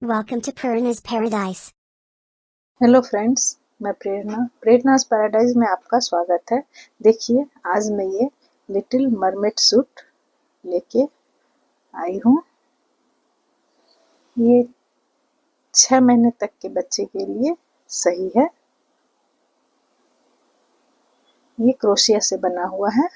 Welcome to Purna's Paradise. Hello friends, मैं प्रेरणास paradise में आपका स्वागत है। देखिए, आज मैं ये लिटिल मरमेड सूट लेके आई हूँ। ये 6 महीने तक के बच्चे के लिए सही है। ये क्रोशिया से बना हुआ है।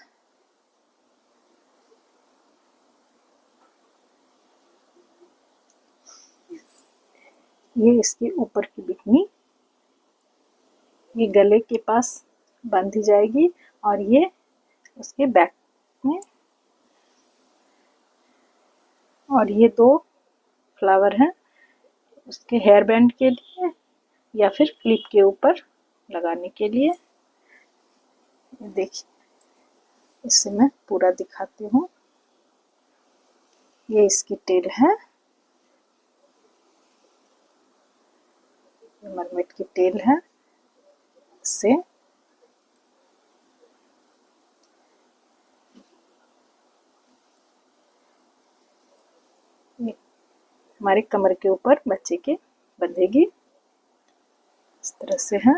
ये इसके ऊपर की बिकनी, ये गले के पास बांधी जाएगी और ये उसके बैक में, और ये 2 फ्लावर हैं उसके हेयर बैंड के लिए या फिर क्लिप के ऊपर लगाने के लिए। देखिए, इसे मैं पूरा दिखाती हूँ। ये इसकी टेल है, मरमेड की टेल है। से हमारे कमर के ऊपर बच्चे के बंधेगी, इस तरह से है।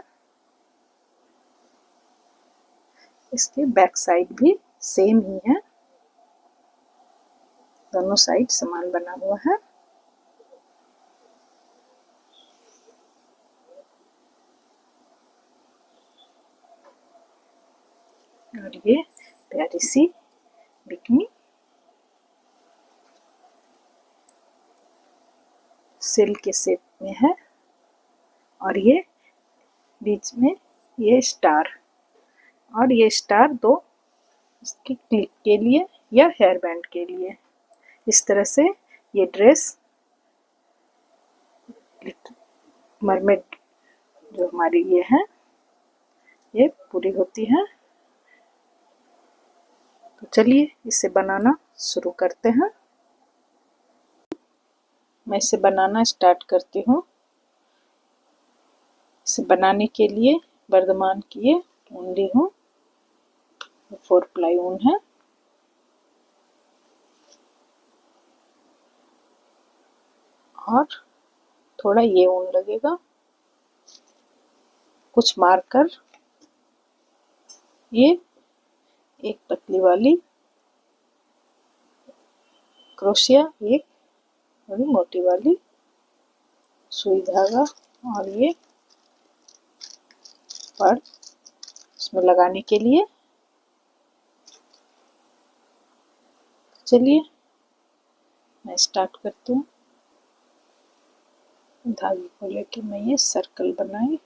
इसके बैक साइड भी सेम ही है, दोनों साइड समान बना हुआ है। और ये प्यारी सी बिकनी सेल के शेप में है, और ये बीच में ये स्टार, और ये स्टार 2 इसकी क्लिप के लिए या हेयर बैंड के लिए। इस तरह से ये ड्रेस मरमेड जो हमारी ये है, ये पूरी होती है। तो चलिए इसे बनाना शुरू करते हैं। मैं इसे बनाना स्टार्ट करती हूँ। इसे बनाने के लिए वर्धमान की ये ऊन ली हूँ, 4 प्लाई ऊन है। और थोड़ा ये ऊन लगेगा। कुछ मार्कर, ये एक पतली वाली क्रोशिया, एक बड़ी मोटी वाली सुई धागा, और ये पर इसमें लगाने के लिए। चलिए मैं स्टार्ट करती हूँ। धागे को लेके मैं ये सर्कल बनाई,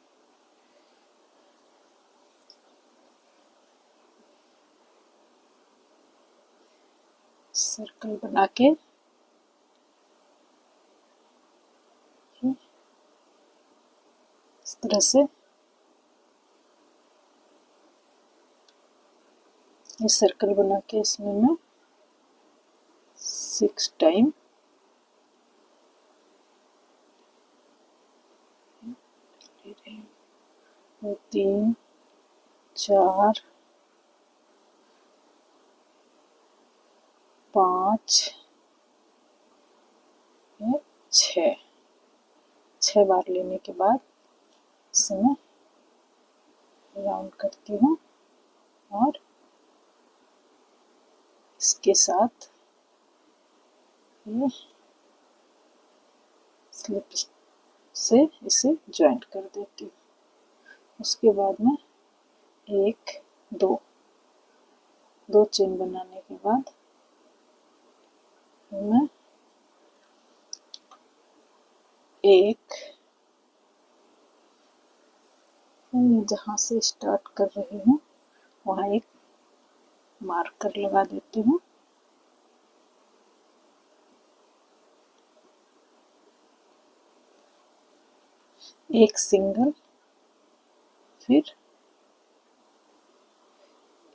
सर्कल बना के इस तरह से ये सर्कल बना के इसमें मैं 6 टाइम 3 4 5 6 बार लेने के बाद इसे मैं राउंड करती हूँ, और इसके साथ ये स्लिप से इसे ज्वाइंट कर देती हूँ। उसके बाद में 1 2 चेन बनाने के बाद मैं एक जहाँ से स्टार्ट कर रही हूँ वहाँ एक मार्कर लगा देती हूँ। एक सिंगल, फिर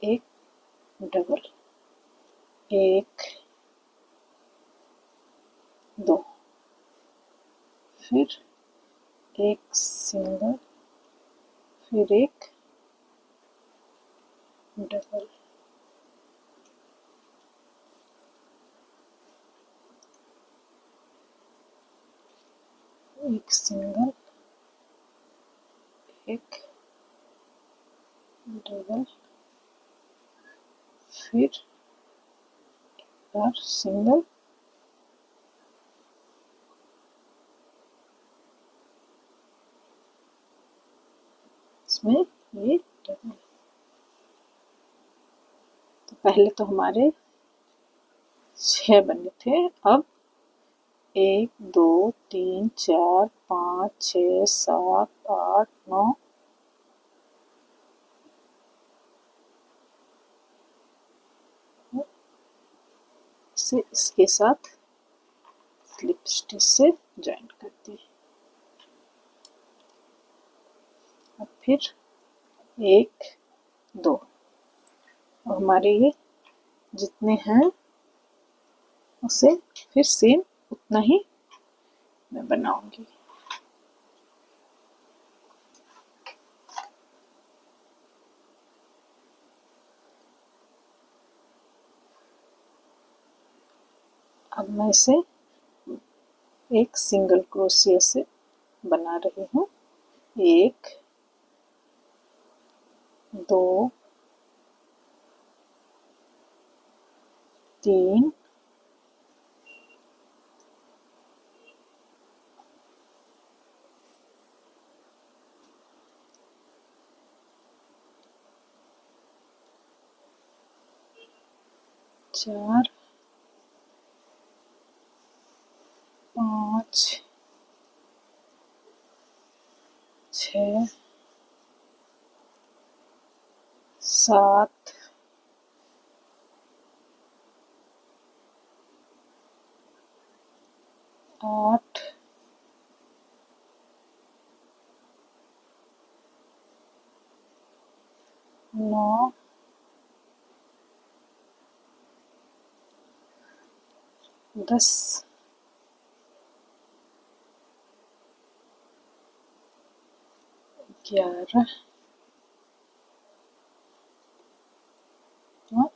एक डबल, 1 2, फिर एक सिंगल, फिर एक डबल, एक सिंगल, एक डबल, फिर बार सिंगल, इसमें ये डबल। तो पहले तो हमारे 6 बने थे, अब 1 2 3 4 5 6 7 8 9 से इसके साथ स्लिप स्टिच से ज्वाइन कर दी। अब फिर 1 2, और हमारे ये जितने हैं उसे फिर सेम उतना ही मैं बनाऊंगी। अब मैं इसे एक सिंगल क्रोशिया से बना रही हूँ। 1 2 3 4 5 6 7 8 9 10 11 और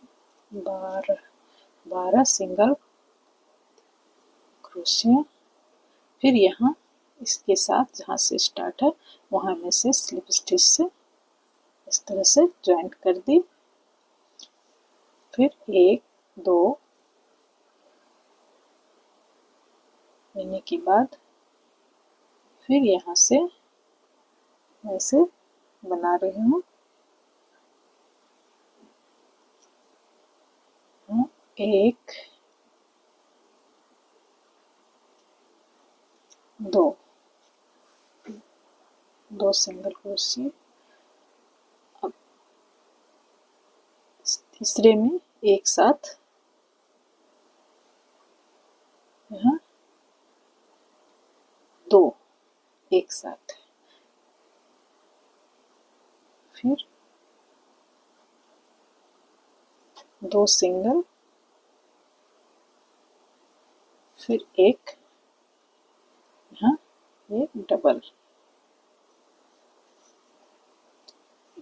12। 12 सिंगल क्रोशिया, फिर यहाँ इसके साथ जहाँ से स्टार्ट है वहाँ में से स्लिप स्टिच से इस तरह से ज्वाइंट कर दी। फिर 1 2 लेने के बाद फिर यहाँ से ऐसे बना रही हूँ। 1 2 2 सिंगल क्रोशिया। अब तीसरे में एक साथ यहाँ 2 एक साथ, फिर 2 सिंगल, फिर एक यहाँ एक डबल,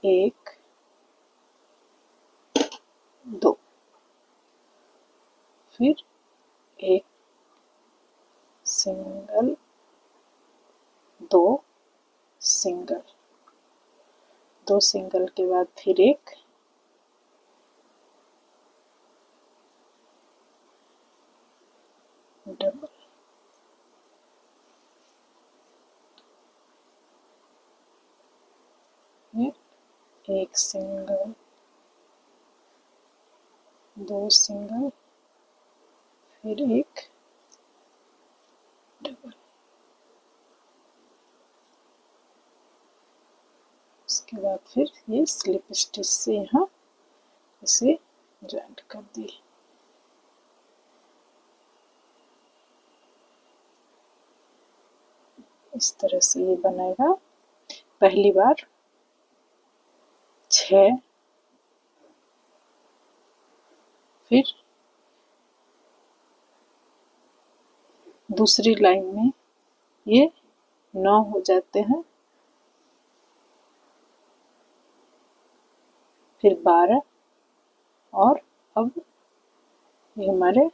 1 2, फिर एक सिंगल, 2 सिंगल, 2 सिंगल के बाद फिर एक डबल, फिर एक सिंगल, 2 सिंगल, फिर एक डबल। उसके बाद फिर ये स्लिप स्टिच से यहाँ इसे ज्वाइंट कर दी। इस तरह से ये बनेगा। पहली बार 6, फिर दूसरी लाइन में ये 9 हो जाते हैं, फिर 12, और अब ये हमारे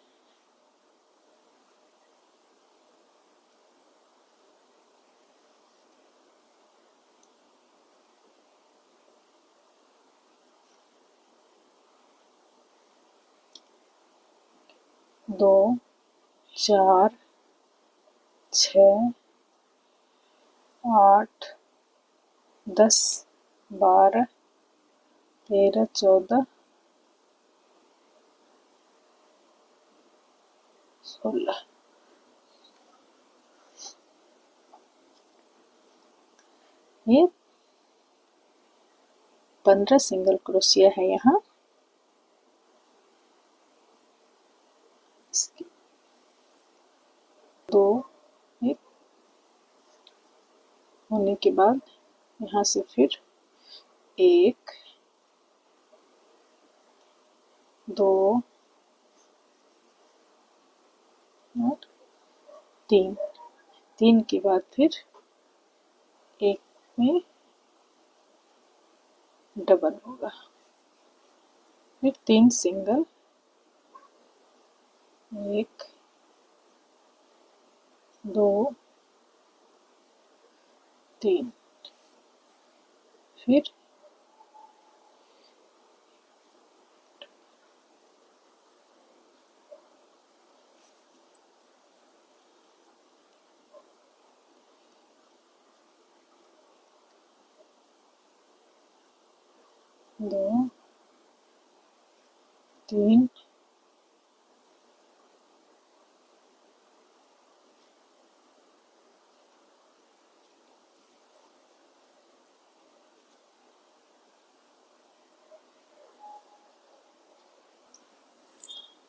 2 4 6 8 10 12 13 14 16। ये 15 सिंगल क्रोशिया है यहाँ। इसके 2 एक होने के बाद यहाँ से फिर 1 2 और 3, 3 के बाद फिर एक में डबल होगा, फिर 3 सिंगल, 1 2 3, फिर 2 3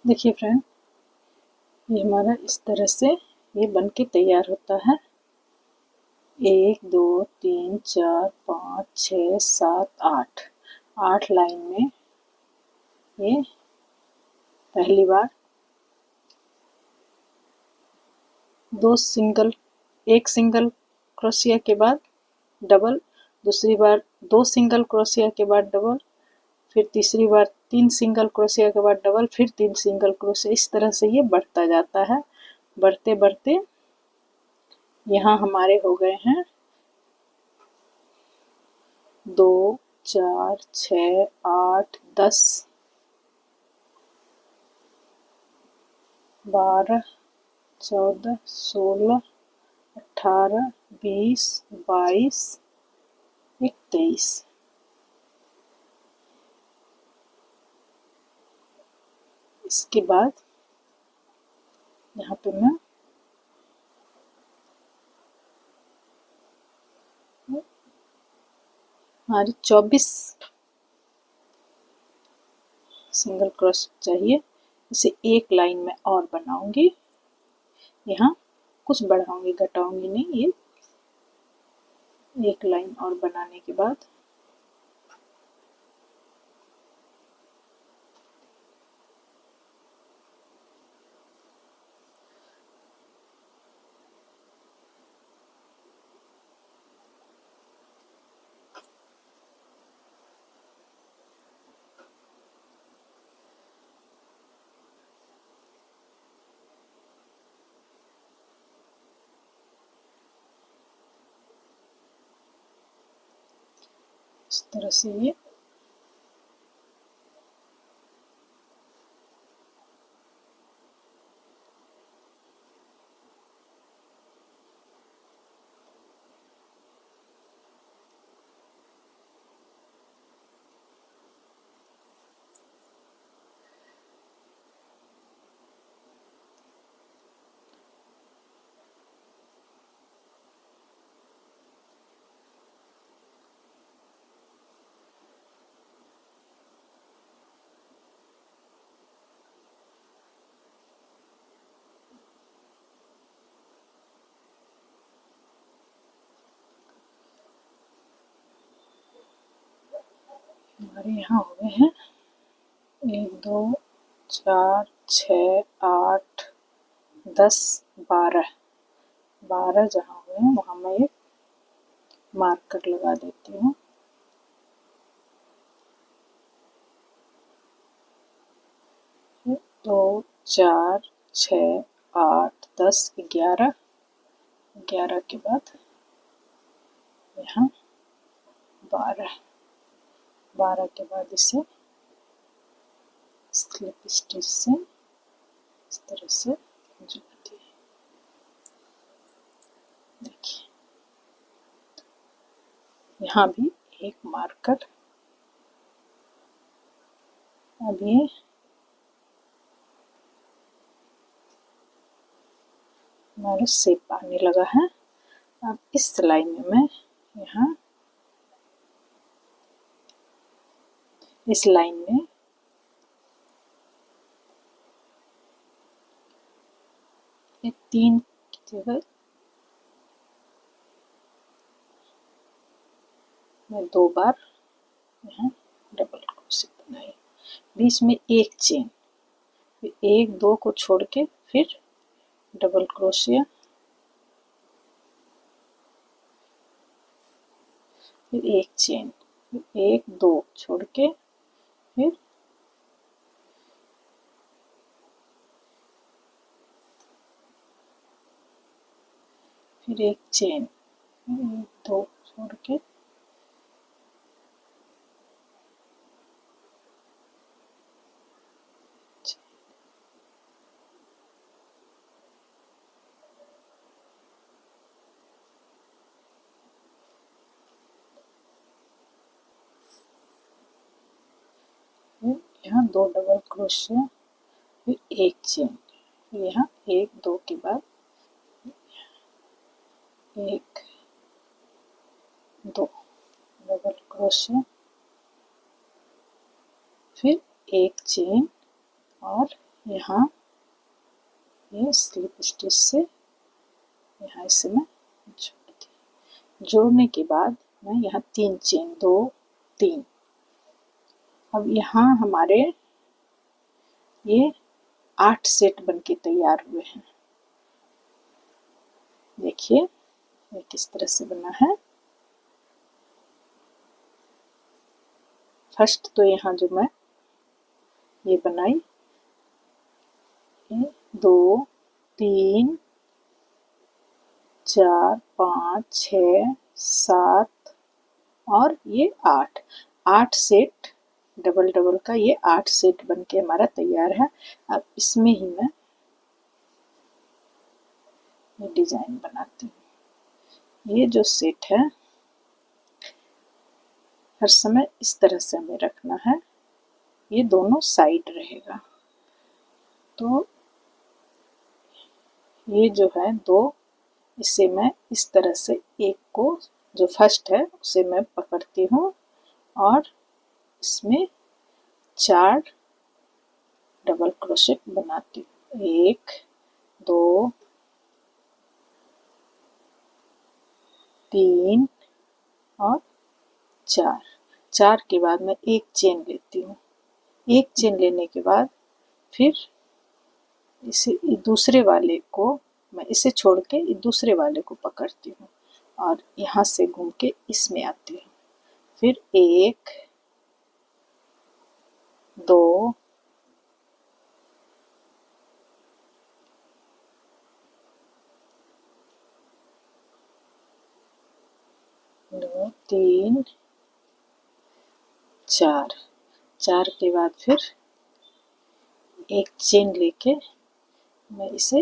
देखिए फ्रेंड, ये हमारा इस तरह से ये बन के तैयार होता है। 1 2 3 4 5 6 7 8, 8 लाइन में ये पहली बार 2 सिंगल, एक सिंगल क्रोशिया के बाद डबल, दूसरी बार 2 सिंगल क्रोशिया के बाद डबल, फिर तीसरी बार 3 सिंगल क्रोशिया के बाद डबल, फिर 3 सिंगल क्रोशिया। इस तरह से ये बढ़ता जाता है। बढ़ते बढ़ते यहाँ हमारे हो गए हैं 2 4 6 8 10 12 14 16 18 20 22 23। इसके बाद यहाँ पे मैं हमारी 24 सिंगल क्रॉस चाहिए। इसे एक लाइन में और बनाऊंगी, यहाँ कुछ बढ़ाऊंगी घटाऊंगी नहीं। ये एक लाइन और बनाने के बाद इस तरह से ये हमारे यहाँ हो गए हैं 1 2 4 6 8 10 12, 12 जहाँ हुए हैं वहाँ मैं एक मार्कर लगा देती हूँ। दो 4 6 8 10 11, 11 के बाद यहाँ 12, 12 के बाद इसे स्लिप स्टिच से इस तरह से जोड़ दिए। देखिए यहाँ भी एक मार्कर। अब ये हमारा शेप आने लगा है। अब इस सिलाई में मैं यहाँ इस लाइन में एक 3 की जगह मैं 2 बार यहाँ डबल क्रोशे बनाई, बीच में एक चेन, फिर 1 2 को छोड़ के फिर डबल क्रोशिया, फिर एक चेन, फिर 1 2 छोड़ के फिर एक चेन, फिर 1 2 छोड़ के फिर यहाँ 2 डबल क्रोशिया, फिर एक चेन, फिर यहाँ 1 2 के बाद 1 2 डबल क्रोशिया, फिर एक चेन और यहाँ ये स्लिप स्टिच से यहाँ इसे मैं जोड़ दी। जोड़ने के बाद मैं यहाँ 3 चेन 2 3। अब यहाँ हमारे ये 8 सेट बनके तैयार हुए हैं। देखिए ये किस तरह से बना है। फर्स्ट तो यहाँ जो मैं ये बनाई, ये 2 3 4 5 6 7 और ये 8 सेट डबल डबल का, ये 8 सेट बनके हमारा तैयार है। अब इसमें ही मैं ये डिजाइन बनाती हूँ। ये जो सेट है हर समय इस तरह से हमें रखना है, ये दोनों साइड रहेगा। तो ये जो है 2, इसे मैं इस तरह से एक को जो फर्स्ट है उसे मैं पकड़ती हूँ और इसमें 4 डबल क्रोशेट बनाती हूँ। 1 2 3 और 4 के बाद मैं एक चेन लेती हूँ। एक चेन लेने के बाद फिर इसे दूसरे वाले को मैं इसे छोड़ के दूसरे वाले को पकड़ती हूँ और यहाँ से घूम के इसमें आती हूँ। फिर 1 2 2 3 4 के बाद फिर एक चेन लेके मैं इसे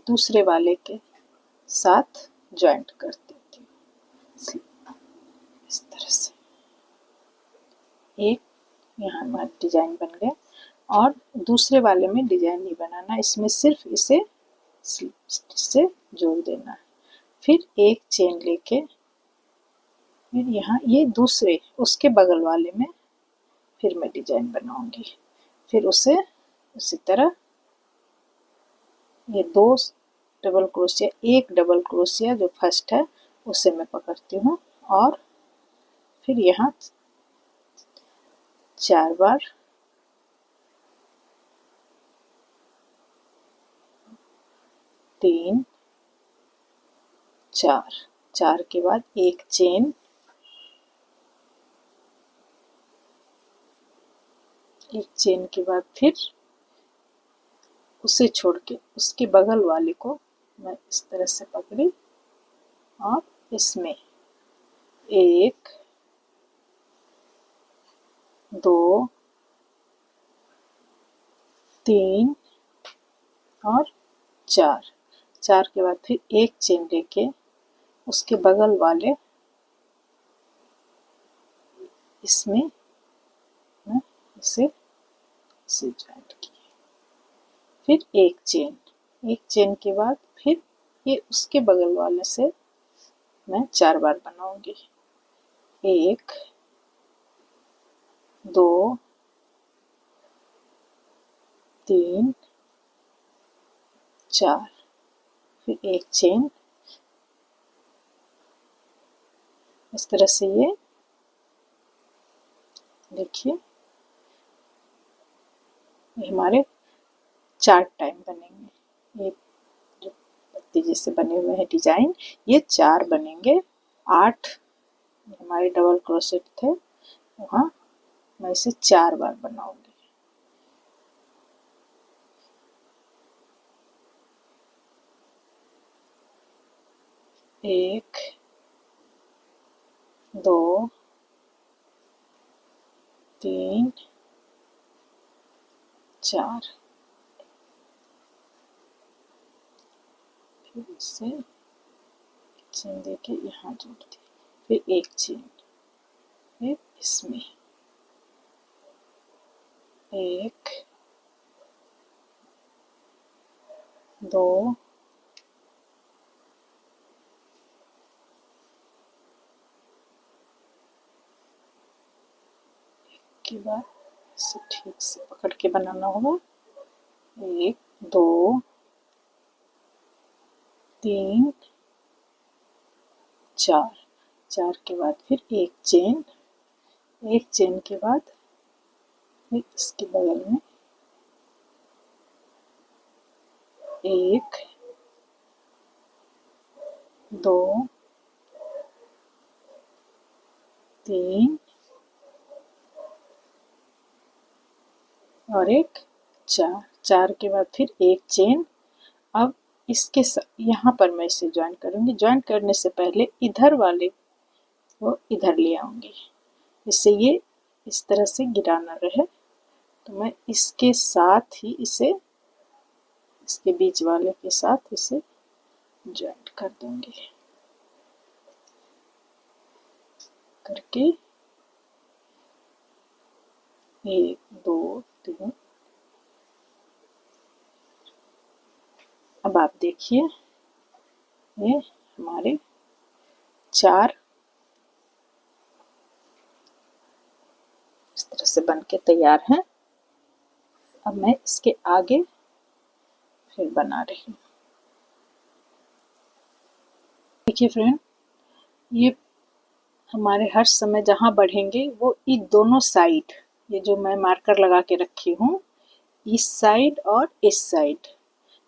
दूसरे वाले के साथ जॉइंट कर देती हूँ इस तरह से। एक यहाँ हमारा डिजाइन बन गया और दूसरे वाले में डिजाइन नहीं बनाना, इसमें सिर्फ इसे से जोड़ देना है। फिर एक चेन लेके फिर यहाँ ये दूसरे उसके बगल वाले में फिर मैं डिजाइन बनाऊंगी। फिर उसे उसी तरह ये 2 डबल क्रोशिया, एक डबल क्रोशिया जो फर्स्ट है उसे मैं पकड़ती हूँ और फिर यहाँ 4 बार 3 4 के बाद एक चेन, एक चेन के बाद फिर उसे छोड़ के उसके बगल वाले को मैं इस तरह से पकड़ी और इसमें 1 2 3 और 4, 4 के बाद फिर एक चेन लेके उसके बगल वाले इसमें मैं इसे ज्वाइंट किए, फिर एक चेन के बाद फिर ये उसके बगल वाले से मैं 4 बार बनाऊंगी। 1 2 3 4, फिर एक चेन, इस तरह से ये देखिए ये हमारे 4 टाइम बनेंगे। ये जो पत्ती जैसे बने हुए हैं डिजाइन, ये 4 बनेंगे। 8 हमारे डबल क्रोशेट थे, वहाँ मैं इसे 4 बार बनाऊंगी। एक 2 3 4, फिर इसे चेन देके यहाँ जोड़ दी, फिर एक चेन, फिर इसमें 1 2 के बाद इसे ठीक से पकड़ के बनाना होगा। 1 2 3 4, 4 के बाद फिर एक चेन के बाद फिर इसके बगल में 1 2 3 और एक 4, 4 के बाद फिर एक चेन। अब इसके यहाँ पर मैं इसे ज्वाइन करूँगी। ज्वाइन करने से पहले इधर वाले को इधर ले आऊँगी, इससे ये इस तरह से गिरा ना रहे। तो मैं इसके साथ ही इसे, इसके बीच वाले के साथ इसे ज्वाइंट कर दूँगी करके 1 2 3। अब आप देखिए ये हमारे 4 इस तरह से बन के तैयार हैं। अब मैं इसके आगे फिर बना रही हूँ। देखिए फ्रेंड, ये हमारे हर समय जहाँ बढ़ेंगे वो इन दोनों साइड, ये जो मैं मार्कर लगा के रखी हूँ इस साइड और इस साइड,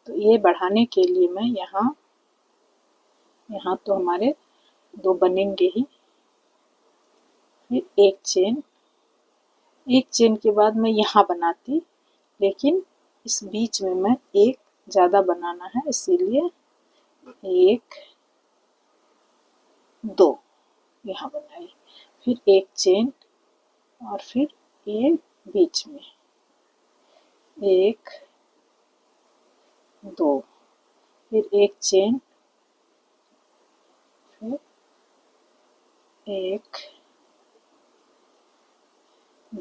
तो ये बढ़ाने के लिए मैं यहाँ तो हमारे 2 बनेंगे ही, फिर एक चेन के बाद मैं यहाँ बनाती, लेकिन इस बीच में मैं एक ज़्यादा बनाना है, इसीलिए 1 2 यहाँ बनाई, फिर एक चेन और फिर ये बीच में 1 2, फिर एक चेन, फिर 1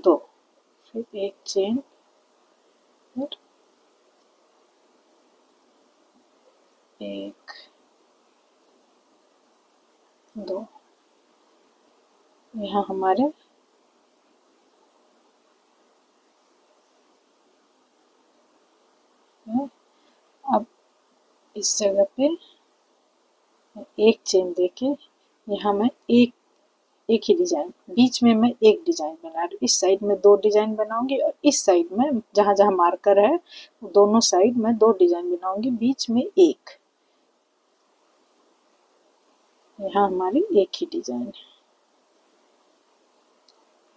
2, फिर एक चेन, फिर 1 2। यहाँ हमारे अब इस जगह पे एक चेन देके यहाँ मैं एक ही डिजाइन, बीच में मैं एक डिजाइन बना रही हूँ। इस साइड में 2 डिजाइन बनाऊंगी और इस साइड में जहाँ जहाँ मार्कर है दोनों साइड में 2 डिजाइन बनाऊंगी, बीच में एक, यहाँ हमारी एक ही डिजाइन है।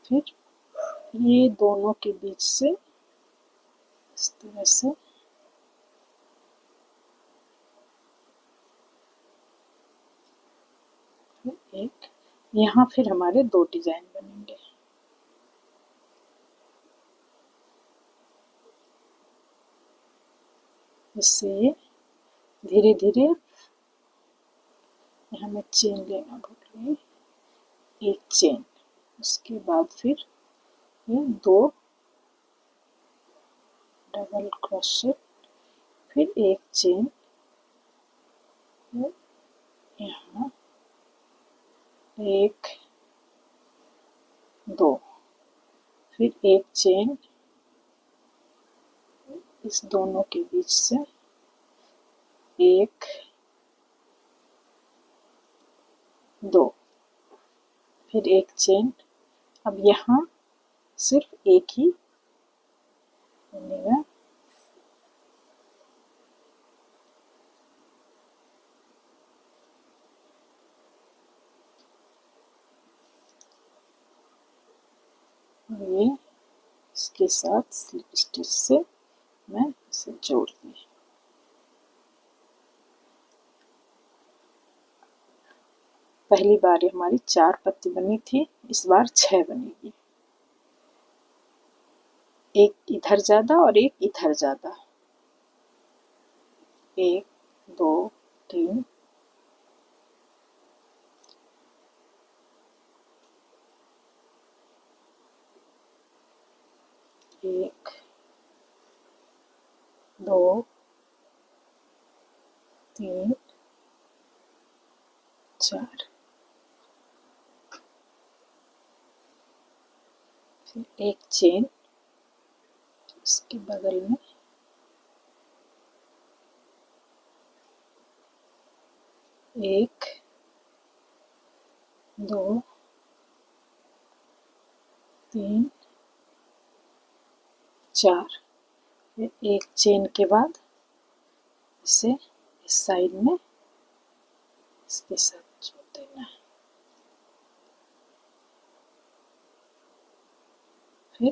फिर ये दोनों के बीच से इस तरह से फिर एक, यहाँ फिर हमारे 2 डिजाइन बनेंगे। इससे धीरे धीरे हमें चेन लेना भूल गई, एक चेन, उसके बाद फिर ये 2 डबल क्रोशेट, फिर एक चेन, यहाँ 1 2, फिर एक चेन इस दोनों के बीच से, 1 2, फिर एक चेन। अब यहाँ सिर्फ एक ही बनेगा, ये इसके साथ स्लिप स्टिच से मैं इसे जोड़ दी। पहली बार ये हमारी 4 पत्ती बनी थी, इस बार 6 बनेगी, एक इधर ज़्यादा और एक इधर ज़्यादा, 1 2 3 1 2 3 4, फिर एक चेन इसके बगल में, 1 2 3 4, फिर एक चेन के बाद इसे इस साइड में इसके साथ जोड़ देना है, फिर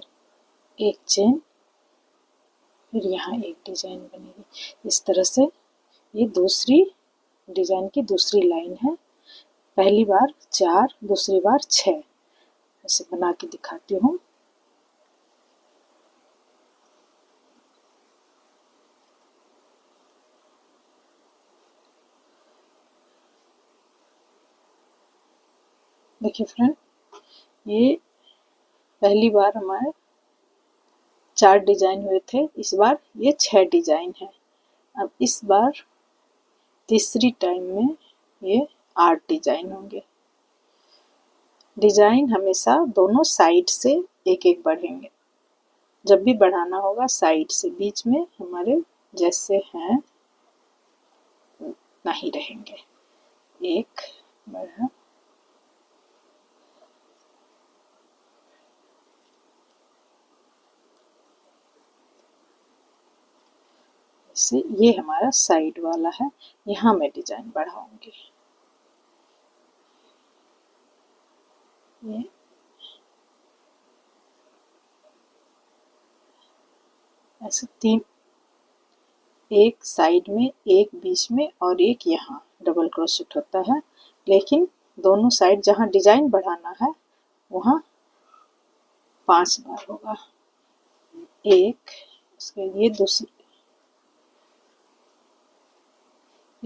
एक चेन, फिर यहाँ एक डिजाइन बनेगी। इस तरह से ये दूसरी डिजाइन की दूसरी लाइन है। पहली बार 4, दूसरी बार 6, ऐसे बना के दिखाती हूँ। देखिए फ्रेंड, ये पहली बार हमारे 4 डिजाइन हुए थे, इस बार ये 6 डिजाइन है। अब इस बार तीसरी टाइम में ये 8 डिजाइन होंगे। डिजाइन हमेशा दोनों साइड से एक एक बढ़ेंगे, जब भी बढ़ाना होगा साइड से, बीच में हमारे जैसे हैं नहीं रहेंगे। एक बढ़ा, से ये हमारा साइड वाला है, यहाँ मैं डिजाइन बढ़ाऊंगी। ये ऐसे 3, एक साइड में, एक बीच में और एक यहाँ डबल क्रोशेट होता है, लेकिन दोनों साइड जहाँ डिजाइन बढ़ाना है वहाँ 5 बार होगा। एक, इसके ये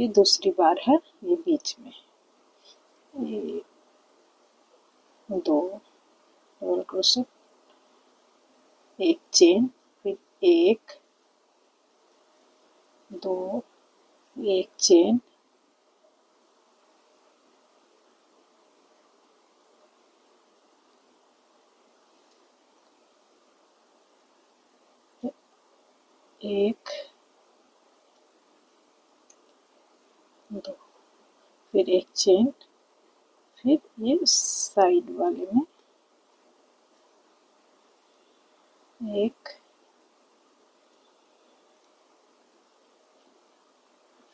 दूसरी बार है, ये बीच में, ये 2 डबल क्रोशेट, एक चेन, फिर 1 2, एक चेन, एक 2, फिर एक चेन, फिर ये साइड वाले में 1,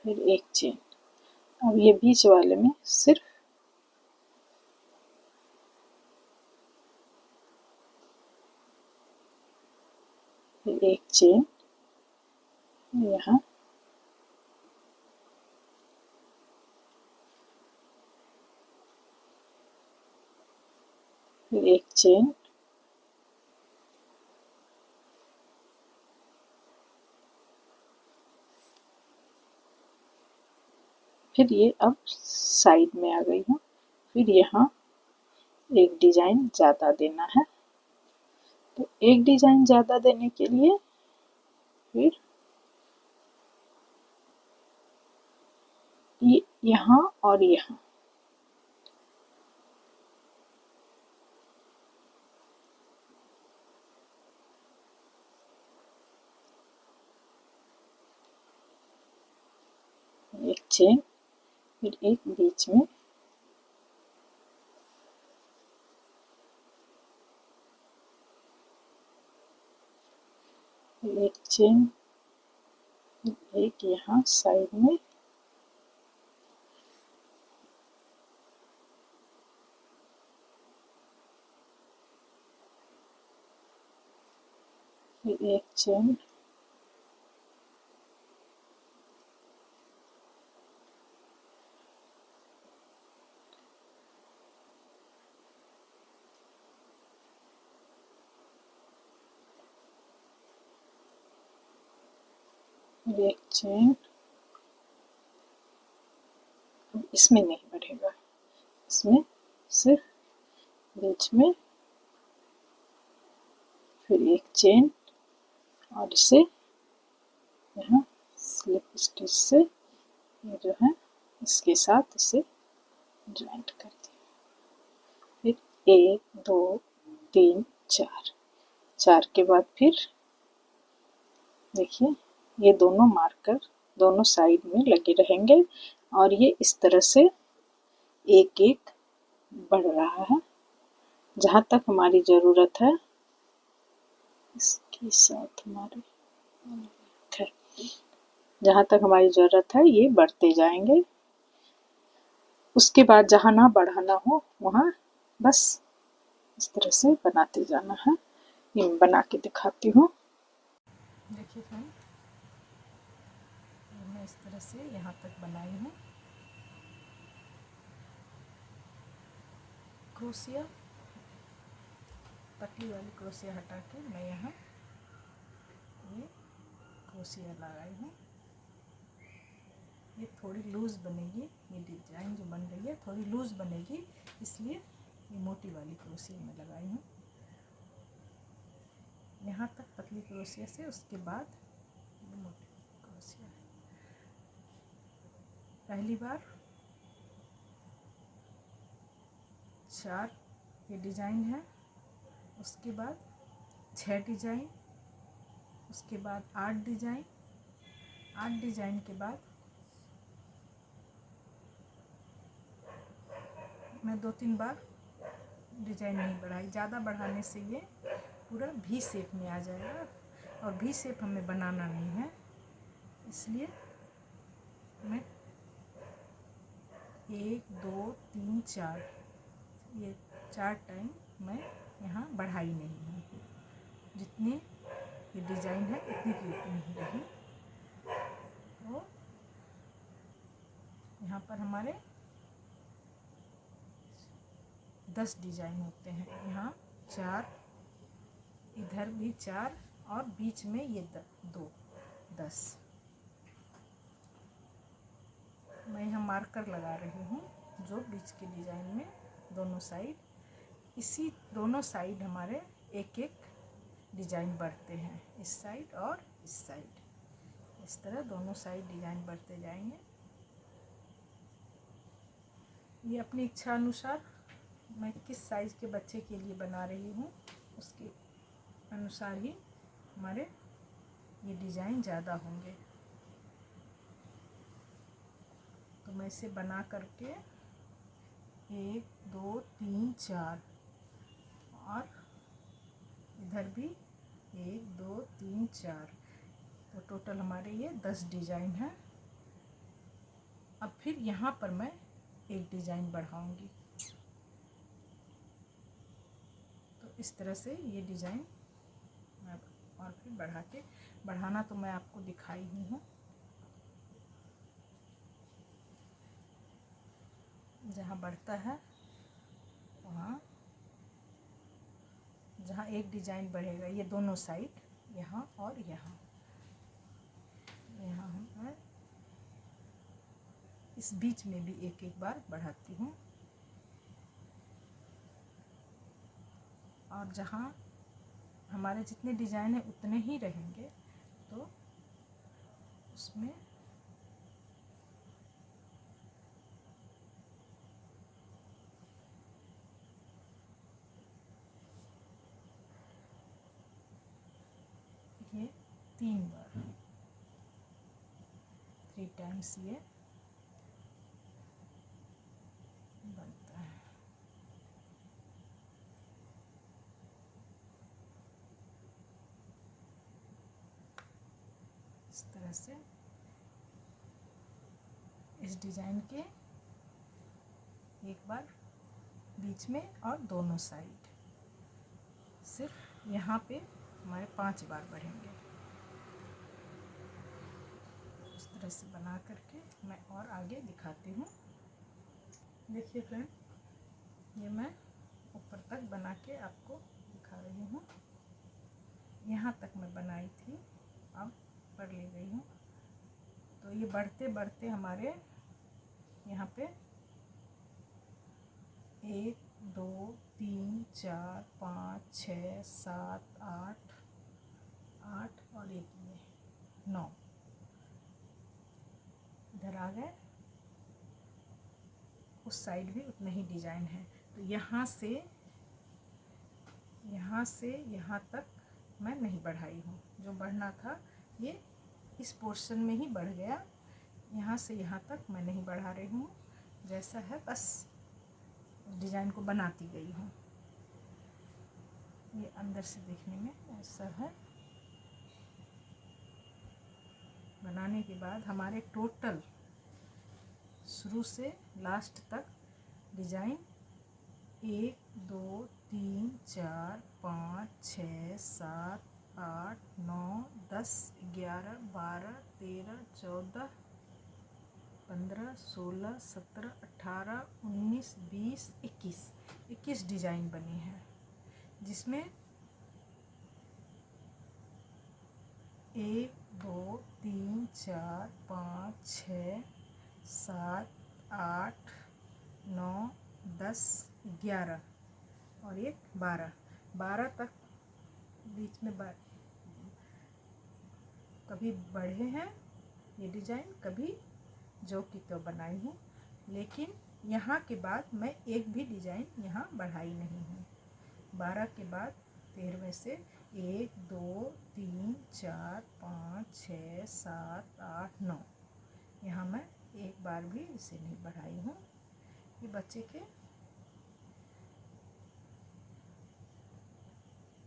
फिर एक चेन। अब ये बीच वाले में सिर्फ फिर एक चेन, यहाँ फिर एक चेन, फिर ये अब साइड में आ गई हूँ। फिर यहाँ एक डिजाइन ज़्यादा देना है। तो एक डिजाइन ज़्यादा देने के लिए फिर ये यहाँ और यहाँ एक चेन, फिर एक बीच में एक चेन, एक यहाँ साइड में फिर एक चेन, फिर एक चेन। अब इसमें नहीं बढ़ेगा, इसमें सिर्फ बीच में फिर एक चेन और इसे यहाँ स्लिप स्टिच से ये जो है इसके साथ इसे ज्वाइंट कर दिया। फिर 1 2 3 4, 4 के बाद फिर देखिए ये दोनों मार्कर दोनों साइड में लगे रहेंगे और ये इस तरह से एक एक बढ़ रहा है जहाँ तक हमारी ज़रूरत है। इसके साथ हमारे जहाँ तक हमारी ज़रूरत है ये बढ़ते जाएंगे। उसके बाद जहाँ ना बढ़ाना हो वहाँ बस इस तरह से बनाते जाना है। ये मैं बना के दिखाती हूँ। देखिए फ्रेंड, मैं इस तरह से यहाँ तक बनाई हूँ। क्रोशिया पतली वाली क्रोशिया हटा के मैं यहाँ ये क्रोशिया लगाई हूँ। ये थोड़ी लूज़ बनेगी, ये डिजाइन जो बन रही है थोड़ी लूज़ बनेगी, इसलिए ये मोटी वाली क्रोशिया में लगाई हूँ। यहाँ तक पतली क्रोशिया से उसके बाद ये मोटी क्रोशिया है। पहली बार 4 ये डिजाइन है, उसके बाद 6 डिजाइन, उसके बाद 8 डिजाइन, 8 डिजाइन के बाद मैं 2-3 बार डिजाइन नहीं बढ़ाई। ज़्यादा बढ़ाने से ये पूरा भी शेप में आ जाएगा और भी शेप हमें बनाना नहीं है, इसलिए मैं 1 2 3 4 ये 4 टाइम मैं यहाँ बढ़ाई नहीं हूँ। जितनी ये डिजाइन है इतनी की उतनी ही रही। तो यहाँ पर हमारे 10 डिजाइन होते हैं। यहाँ 4, इधर भी 4 और बीच में ये 2, 10। मैं यहाँ मार्कर लगा रही हूँ जो बीच के डिजाइन में दोनों साइड, इसी दोनों साइड हमारे एक एक डिजाइन बढ़ते हैं, इस साइड और इस साइड। इस तरह दोनों साइड डिजाइन बढ़ते जाएंगे। ये अपनी इच्छा अनुसार मैं किस साइज़ के बच्चे के लिए बना रही हूँ उसके अनुसार ही हमारे ये डिज़ाइन ज़्यादा होंगे। तो मैं इसे बना करके 1 2 3 4 और इधर भी 1 2 3 4, तो टोटल हमारे ये 10 डिज़ाइन है। अब फिर यहाँ पर मैं एक डिज़ाइन बढ़ाऊंगी। तो इस तरह से ये डिज़ाइन और फिर बढ़ाना तो मैं आपको दिखाई ही हूँ। जहाँ बढ़ता है वहाँ, जहाँ एक डिज़ाइन बढ़ेगा ये दोनों साइड, यहाँ और यहाँ, यहाँ मैं इस बीच में भी एक एक बार बढ़ाती हूँ, और जहाँ हमारे जितने डिज़ाइन है उतने ही रहेंगे, तो उसमें ये 3 बार, 3 टाइम्स ये बनता है। इस तरह से इस डिज़ाइन के एक बार बीच में और दोनों साइड, सिर्फ यहाँ पे हमारे 5 बार बढ़ेंगे। इस तरह से बना करके मैं और आगे दिखाती हूँ। देखिए फ्रेंड, ये मैं ऊपर तक बना के आपको दिखा रही हूँ। यहाँ तक मैं बनाई थी, अब पर ले गई हूँ। तो ये बढ़ते बढ़ते हमारे यहाँ पे 1 2 3 4 5 6 7 8 8 और एक ये 9 इधर आ गए। उस साइड भी उतना ही डिजाइन है। तो यहाँ से यहाँ तक मैं नहीं बढ़ाई हूँ। जो बढ़ना था ये इस पोर्शन में ही बढ़ गया। यहाँ से यहाँ तक मैं नहीं बढ़ा रही हूँ, जैसा है बस डिजाइन को बनाती गई हूँ। ये अंदर से देखने में ऐसा है। बनाने के बाद हमारे टोटल शुरू से लास्ट तक डिजाइन 1 2 3 4 5 6 7 8 9 10 11 12 13 14 15 16 17 18 19 20 21 डिजाइन बनी है, जिसमें 1 2 3 4 5 6 7 8 9 10 11 और एक 12 तक बीच में कभी बढ़े हैं ये डिजाइन, कभी जो कि तो बनाई हूँ, लेकिन यहाँ के बाद मैं एक भी डिजाइन यहाँ बढ़ाई नहीं हूँ। 12 के बाद 13वें से 1 2 3 4 5 6 7 8 9 यहाँ मैं एक बार भी इसे नहीं बढ़ाई हूँ। ये बच्चे के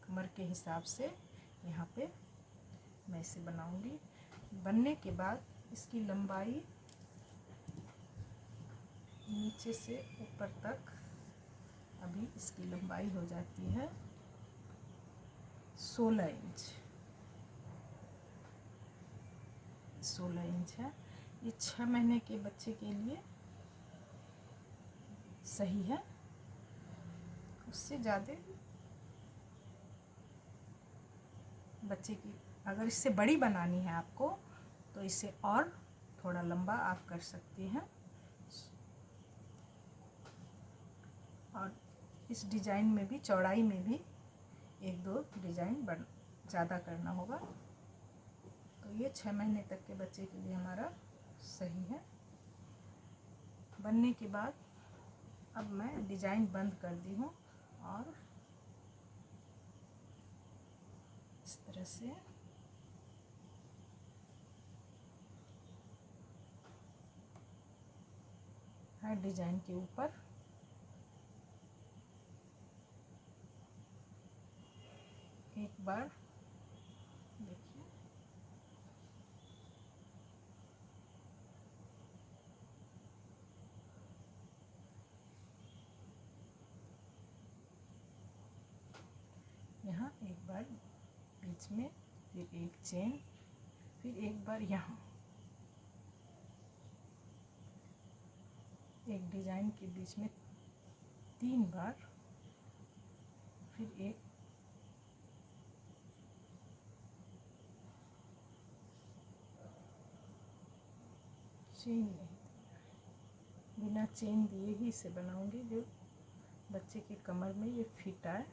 कमर के हिसाब से यहाँ पे मैं इसे बनाऊंगी। बनने के बाद इसकी लंबाई नीचे से ऊपर तक, अभी इसकी लंबाई हो जाती है 16 इंच। 16 इंच है। ये 6 महीने के बच्चे के लिए सही है। उससे ज़्यादा बच्चे की अगर इससे बड़ी बनानी है आपको, तो इसे और थोड़ा लंबा आप कर सकती हैं। और इस डिज़ाइन में भी चौड़ाई में भी 1 2 डिज़ाइन ज़्यादा करना होगा। तो ये 6 महीने तक के बच्चे के लिए हमारा सही है। बनने के बाद अब मैं डिज़ाइन बंद कर दी हूँ, और इस तरह से हर डिज़ाइन के ऊपर एक बार देखिए, यहाँ एक बार बीच में, फिर एक चेन, फिर एक बार यहाँ एक डिज़ाइन के बीच में 3 बार, फिर एक चेन नहीं, बिना चेन दिए ही इसे बनाऊंगी, जो बच्चे की कमर में ये फिट आए।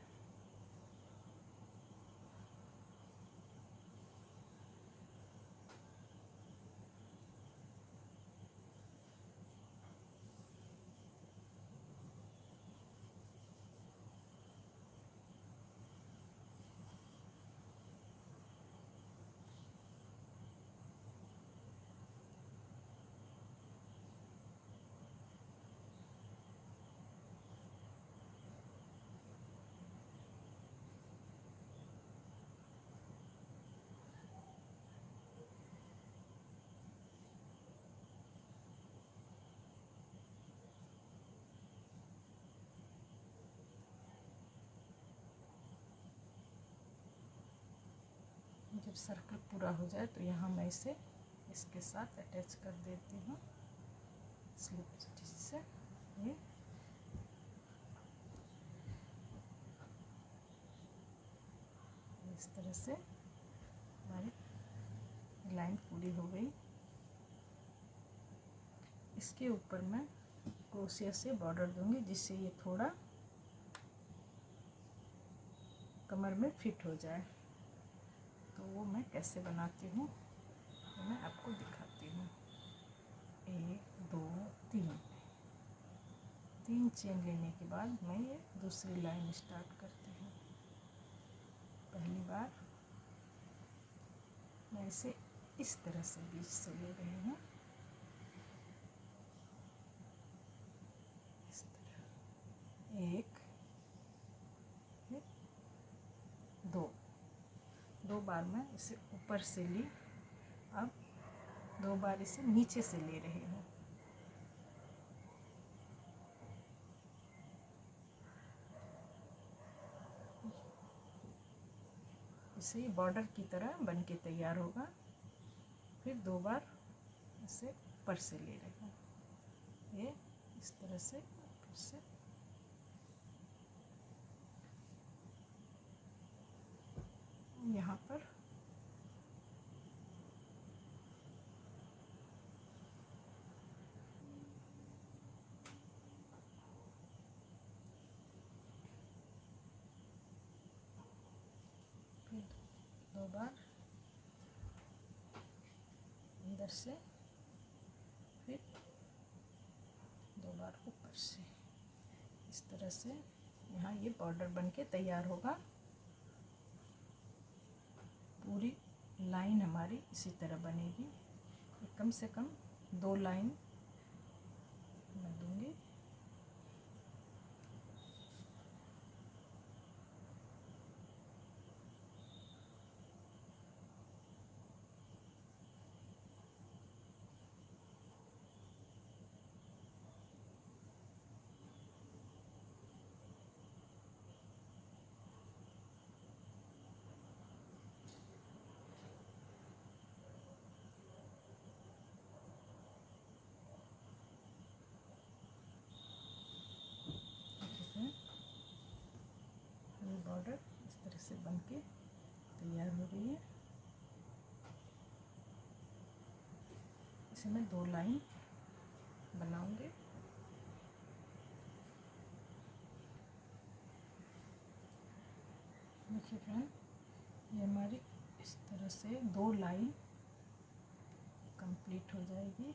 जब सर्कल पूरा हो जाए तो यहाँ मैं इसे इसके साथ अटैच कर देती हूँ स्लिप स्टिच से। ये इस तरह से हमारी लाइन पूरी हो गई। इसके ऊपर मैं क्रोशिया से बॉर्डर दूंगी, जिससे ये थोड़ा कमर में फिट हो जाए। तो वो मैं कैसे बनाती हूँ तो मैं आपको दिखाती हूँ। 1 2 3 चेन लेने के बाद मैं ये दूसरी लाइन स्टार्ट करती हूँ। पहली बार मैं इसे इस तरह से बीच से ले रही हूँ, इस तरह 1 फिर 2 बार मैं इसे ऊपर से ली। अब 2 बार इसे नीचे से ले रही हूँ। इसे बॉर्डर की तरह बन के तैयार होगा। फिर 2 बार इसे ऊपर से ले रही हूँ, ये इस तरह से ऊपर से। यहाँ पर फिर 2 बार अंदर से, फिर 2 बार ऊपर से। इस तरह से यहाँ ये बॉर्डर बन के तैयार होगा। पूरी लाइन हमारी इसी तरह बनेगी। कम से कम 2 लाइन मैं दूंगी। ये बॉर्डर इस तरह से बन के तैयार हो गई है। इसे मैं 2 लाइन बनाऊंगी। देखिए फ्रेंड, ये हमारी इस तरह से 2 लाइन कंप्लीट हो जाएगी।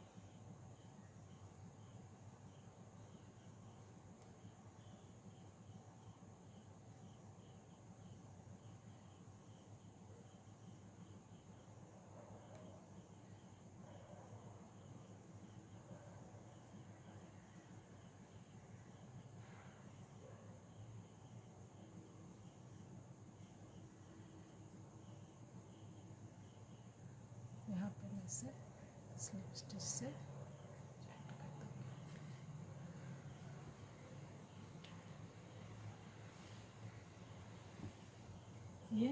यहाँ पे मैं इसे स्लिप स्टिच से जॉइंट कर दूँगी। ये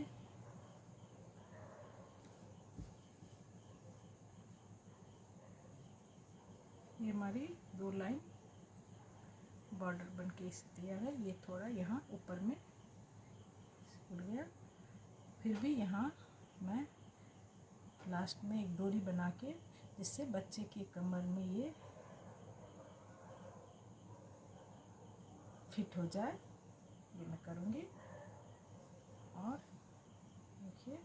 हमारी 2 लाइन बॉर्डर बन के इसे तैयार है। ये थोड़ा यहाँ ऊपर में उड़ गया। फिर भी यहाँ मैं लास्ट में एक डोरी बना के, जिससे बच्चे की कमर में ये फिट हो जाए ये मैं करूँगी। और देखिए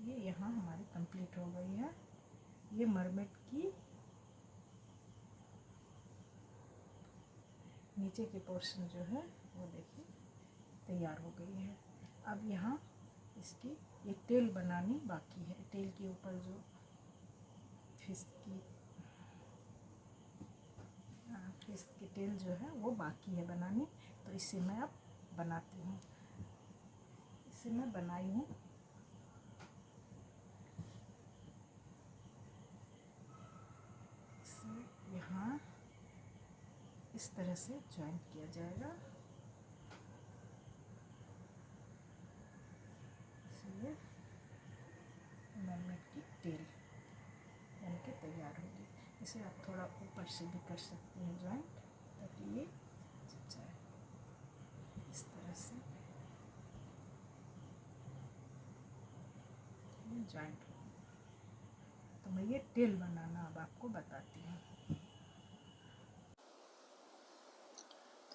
ये यहाँ हमारी कंप्लीट हो गई है। ये मरमेड की नीचे के पोर्शन जो है वो देखिए तैयार हो गई है। अब यहाँ इसकी ये टेल बनानी बाकी है। टेल के ऊपर जो फिश की टेल जो है वो बाकी है बनानी, तो इसे मैं अब बनाती हूँ। इसे मैं बनाई हूँ। इसे यहाँ इस तरह से जॉइंट किया जाएगा। इसलिए मरमेड की टेल बन के तैयार होगी। इसे आप थोड़ा ऊपर से भी कर सकते हैं जॉइंट, ताकि ये चिप जाए इस तरह से जॉइंट हो। तो मैं ये टेल बनाना अब आपको बताती हूँ।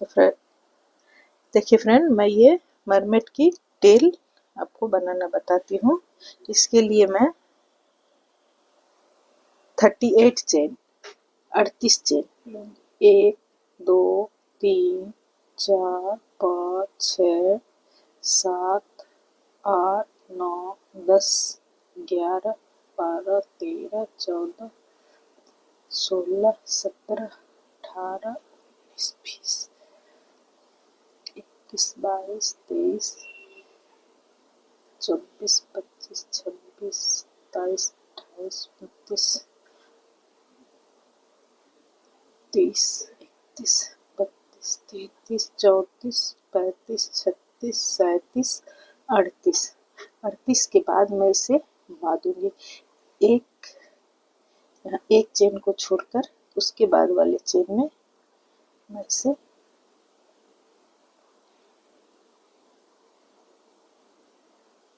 तो फ्रेंड देखिए फ्रेंड, मैं ये मरमेड की टेल आपको बनाना बताती हूँ। इसके लिए मैं 38 चेन 38 चेन लूँगी। 1 2 3 4 5 6 7 8 9 10 11 12 13 14 16 17 18 19 20 21 22 23 24 25 26 27 28 29 30 31 32 33 34 35 36 37 38 38 के बाद मैं इसे बांधूंगी। एक यहाँ एक चेन को छोड़कर उसके बाद वाले चेन में मैं इसे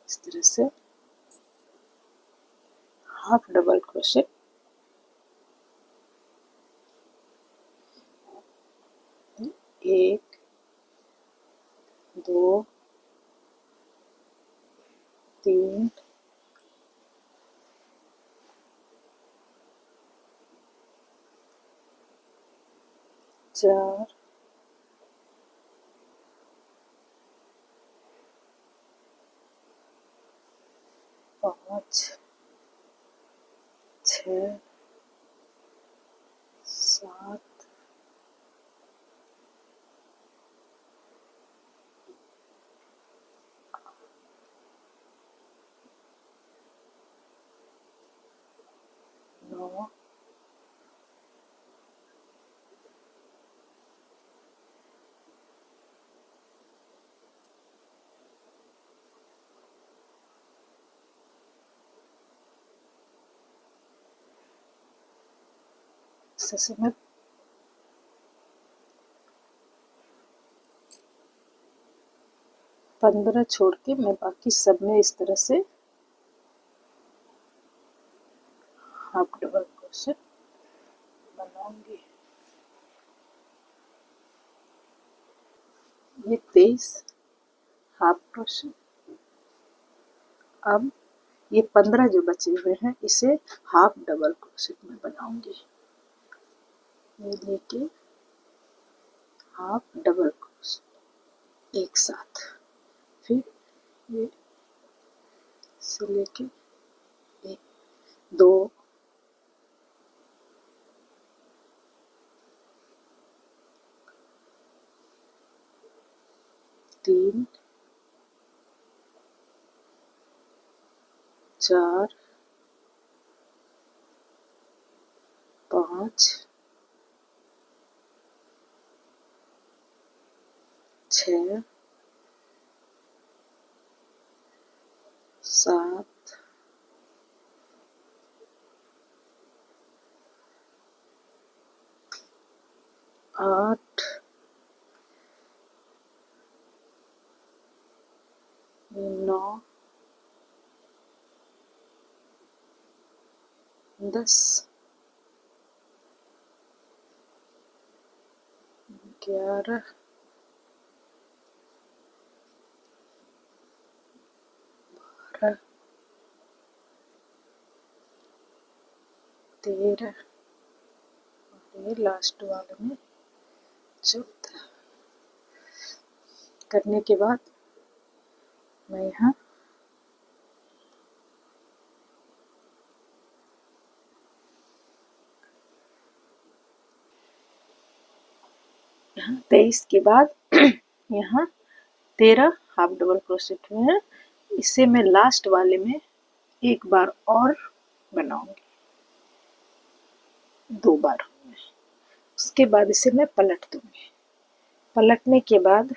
इस तरह से हाफ डबल क्रोशेट एक 2 3 4 5 6 7 9 से मैं 15 छोड़ के मैं बाकी सब में इस तरह से हाफ डबल क्रोशेट बनाऊंगी। ये 23 हाफ क्रोशेट। अब ये 15 जो बचे हुए हैं इसे हाफ डबल क्रोशेट में बनाऊंगी। ये लेके हाफ डबल क्रोशेट एक साथ, फिर ये से लेके 1 2 3 4 5 6 7 8 9 10 11 12 13 और ये लास्ट वाले में 14 करने के बाद मैं यहाँ यहाँ 23 के बाद यहाँ 13 हाफ डबल क्रोशेट हुए हैं। इसे मैं लास्ट वाले में एक बार और बनाऊंगी, 2 बार। उसके बाद इसे मैं पलट दूंगी। पलटने के बाद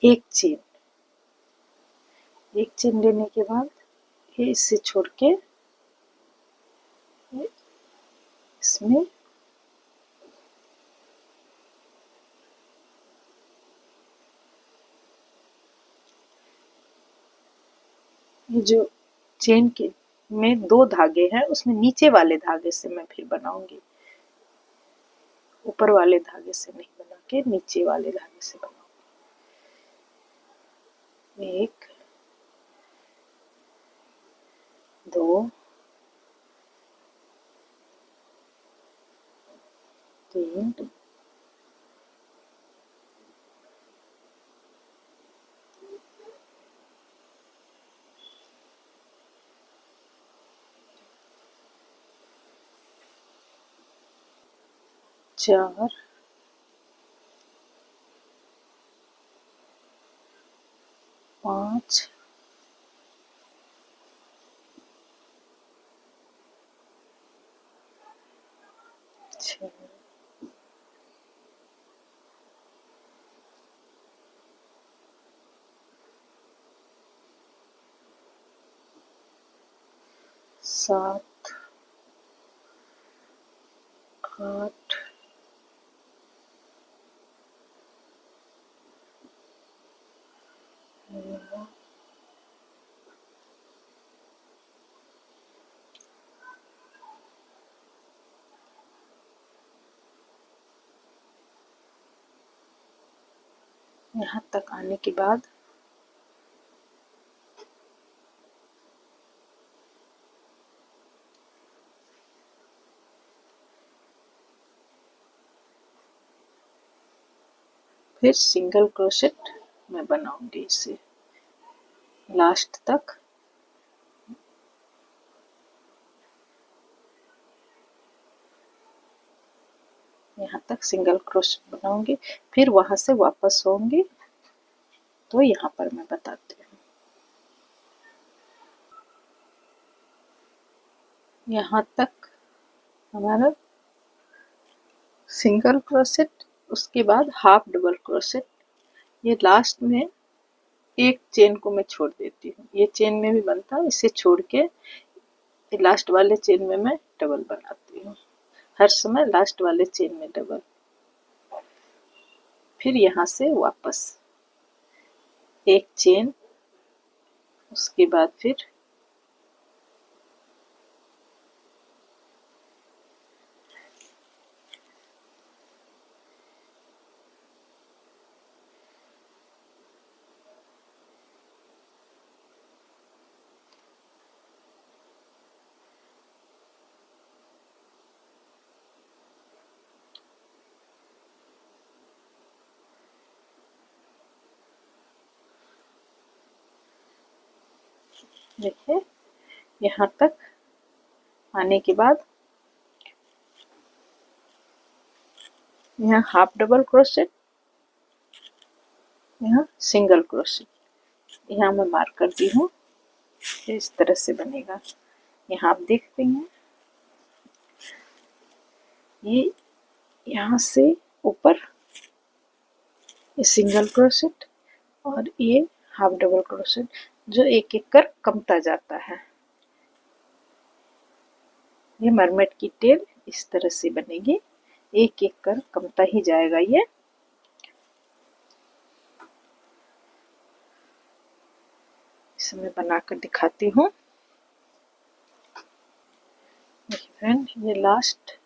एक चेन लेने के बाद ये इससे छोड़ के इसमें ये जो चेन के में 2 धागे हैं उसमें नीचे वाले धागे से मैं फिर बनाऊंगी, ऊपर वाले धागे से नहीं बना के नीचे वाले धागे से बनाऊंगी। 1 2 3 4 5 6 7 8 9 यहाँ तक आने के बाद फिर सिंगल क्रोशेट मैं बनाऊंगी इसे लास्ट तक। यहाँ तक सिंगल क्रोशेट बनाऊंगी, फिर वहां से वापस होंगी तो यहाँ पर मैं बताती हूँ। यहाँ तक हमारा सिंगल क्रोशेट, उसके बाद हाफ डबल क्रोशेट। ये लास्ट में एक चेन को मैं छोड़ देती हूँ, ये चेन में भी बनता है, इसे छोड़ के लास्ट वाले चेन में मैं डबल बनाती हूँ। हर समय लास्ट वाले चेन में डबल, फिर यहाँ से वापस एक चेन, उसके बाद फिर देखिए यहाँ तक आने के बाद यहाँ हाफ डबल क्रोशेट, यहाँ सिंगल क्रोशेट, यहाँ मैं मार्क करती हूँ। इस तरह से बनेगा। यहाँ आप देख रही हैं ये यहाँ से ऊपर ये सिंगल क्रोशेट और ये हाफ डबल क्रोशेट जो एक एक कर कमता जाता है। ये मरमेड की टेल इस तरह से बनेगी, एक एक कर कमता ही जाएगा। ये इसे मैं बनाकर दिखाती हूँ। फ्रेंड ये लास्ट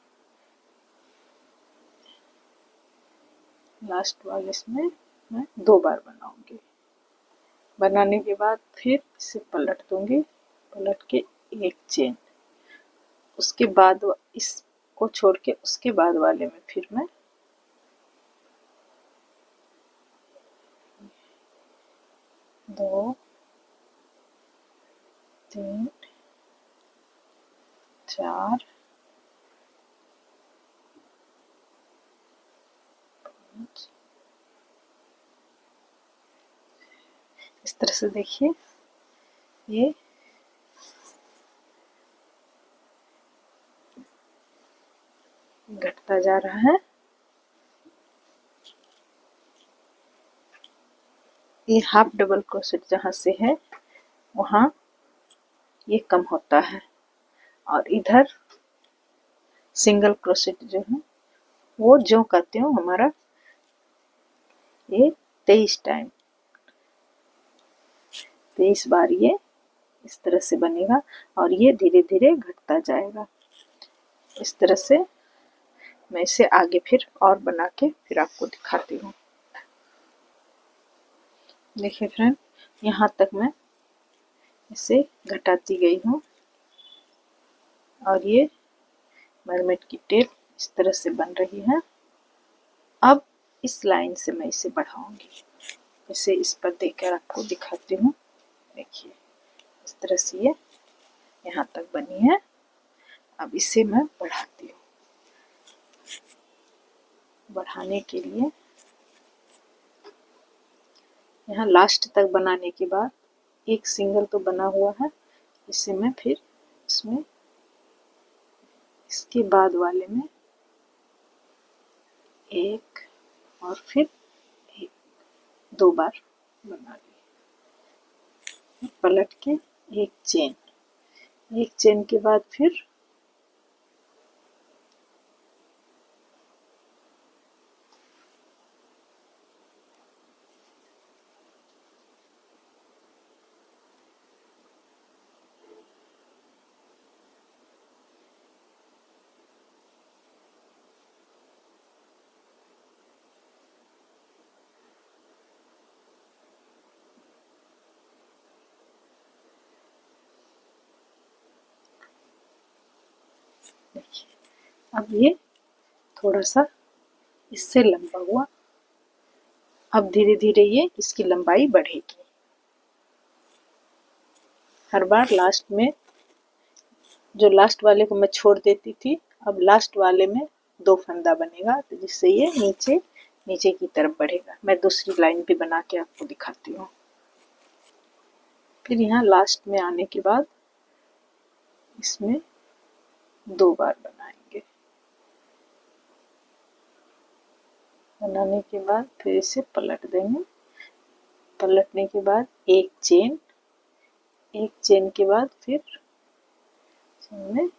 वाले इसमें मैं 2 बार बनाऊंगी, बनाने के बाद फिर इसे पलट दूंगी, पलट के एक चेन, उसके बाद इसको छोड़ के उसके बाद वाले में फिर मैं 2 3 4 5, इस तरह से देखिए ये घटता जा रहा है। ये हाफ डबल क्रोशेट जहाँ से है वहाँ ये कम होता है, और इधर सिंगल क्रोशेट जो है वो जो करते हो हमारा ये 23 टाइम 23 बार ये इस तरह से बनेगा, और ये धीरे धीरे घटता जाएगा। इस तरह से मैं इसे आगे फिर और बना के फिर आपको दिखाती हूँ। देखिए फ्रेंड, यहाँ तक मैं इसे घटाती गई हूँ, और ये मरमेड की टेप इस तरह से बन रही है। अब इस लाइन से मैं इसे बढ़ाऊंगी, इसे इस पर देकर आपको दिखाती हूँ। देखिए इस तरह से ये यहाँ तक बनी है। अब इसे मैं बढ़ाती हूँ। बढ़ाने के लिए यहाँ लास्ट तक बनाने के बाद एक सिंगल तो बना हुआ है, इसे मैं फिर इसमें इसके बाद वाले में एक और फिर एक 2 बार बना ली, पलट के एक चेन, एक चेन के बाद फिर देखिए अब ये थोड़ा सा इससे लंबा हुआ। अब धीरे धीरे ये इसकी लंबाई बढ़ेगी। हर बार लास्ट में जो लास्ट वाले को मैं छोड़ देती थी, अब लास्ट वाले में 2 फंदा बनेगा, तो जिससे ये नीचे नीचे की तरफ बढ़ेगा। मैं दूसरी लाइन भी बना के आपको दिखाती हूँ। फिर यहाँ लास्ट में आने के बाद इसमें 2 बार बनाएंगे। बनाने के बाद फिर इसे पलट देंगे। पलटने के बाद एक चेन, एक चेन के बाद फिर इसमें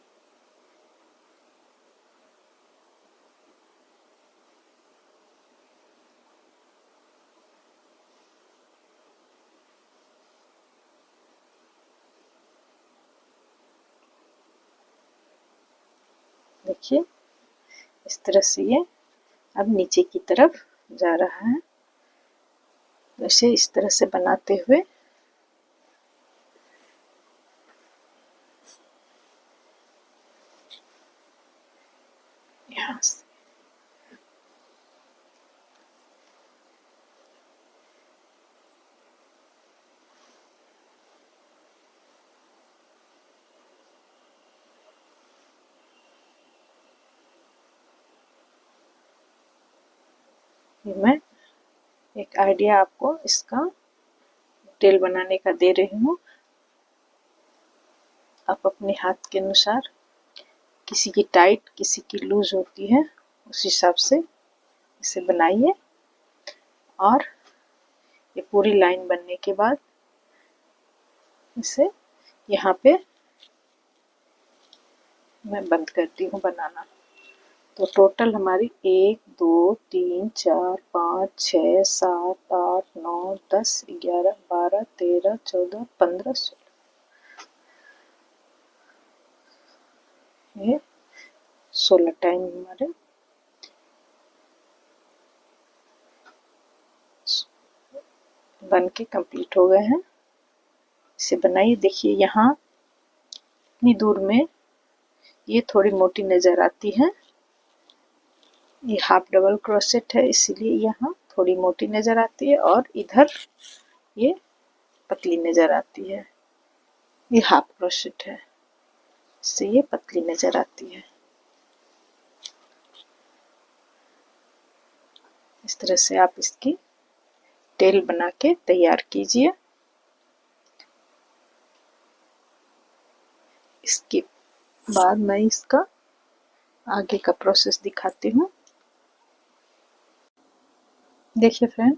देखिए इस तरह से ये अब नीचे की तरफ जा रहा है। वैसे इस तरह से बनाते हुए यहाँ से मैं एक आइडिया आपको इसका टेल बनाने का दे रही हूँ। आप अपने हाथ के अनुसार, किसी की टाइट किसी की लूज होती है, उस हिसाब से इसे बनाइए। और ये पूरी लाइन बनने के बाद इसे यहाँ पे मैं बंद करती हूँ बनाना। तो टोटल हमारी 1 2 3 4 5 6 7 8 9 10 11 12 13 14 15 16, ये 16 टाइम हमारे बन के कंप्लीट हो गए हैं। इसे बनाइए। देखिए यहाँ इतनी दूर में ये थोड़ी मोटी नज़र आती है, ये हाफ डबल क्रोशेट है इसीलिए यहाँ थोड़ी मोटी नज़र आती है, और इधर ये पतली नज़र आती है। ये हाफ क्रोशेट है, इससे ये पतली नज़र आती है। इस तरह से आप इसकी टेल बना के तैयार कीजिए। इसके बाद मैं इसका आगे का प्रोसेस दिखाती हूँ। देखिए फ्रेंड,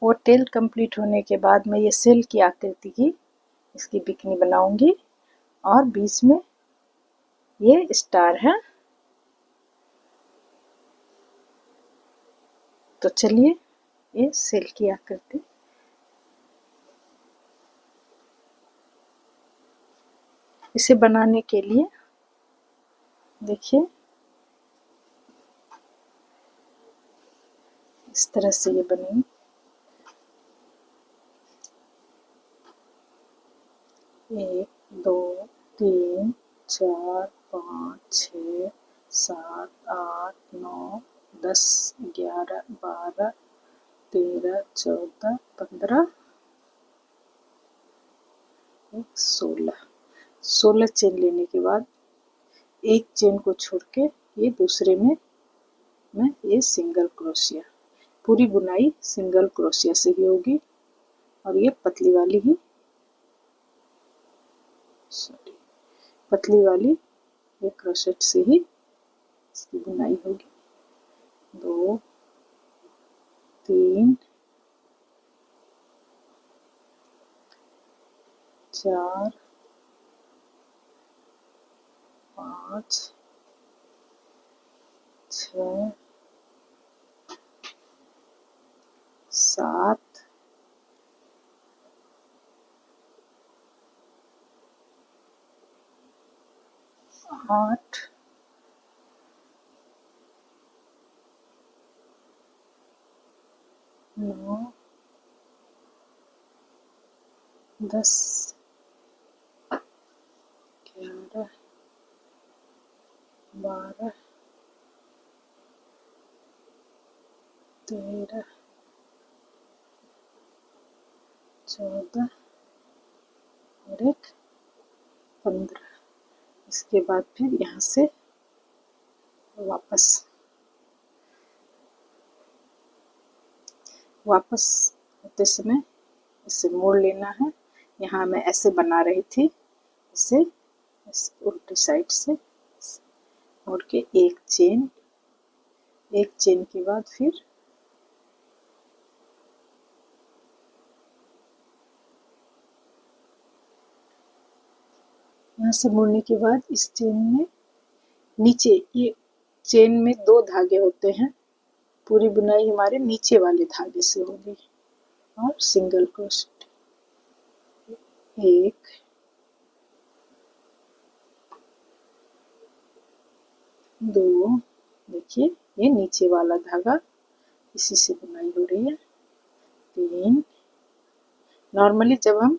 वो टेल कंप्लीट होने के बाद मैं ये सेल की आकृति की इसकी बिकनी बनाऊंगी, और बीच में ये स्टार है। तो चलिए ये सेल की आकृति। इसे बनाने के लिए देखिए इस तरह से ये बनेगी। एक, दो, तीन, चार, पाँच, छः, सात, आठ, नौ, 10, 11, 12, 13, 14, 15, 16 चेन लेने के बाद एक चेन को छोड़ के ये दूसरे में मैं ये सिंगल क्रोशिया, पूरी बुनाई सिंगल क्रोशिया से ही होगी, और ये पतली वाली ही पतली वाली ये क्रोशेट से ही इसकी बुनाई होगी। 2, 3, 4, 5, 6, 7, 8, 9, 10, 11, 12, 13, 14 और एक 15। इसके बाद फिर यहाँ से वापस होते समय इसे मोड़ लेना है। यहाँ मैं ऐसे बना रही थी, इसे उल्टी साइड से मोड़ के एक चेन के बाद फिर यहाँ से मोड़ने के बाद इस चेन में नीचे, ये चेन में 2 धागे होते हैं, पूरी बुनाई हमारे नीचे वाले धागे से होगी। और सिंगल क्रोशेट 1, 2, देखिए ये नीचे वाला धागा इसी से बुनाई हो रही है। 3, नॉर्मली जब हम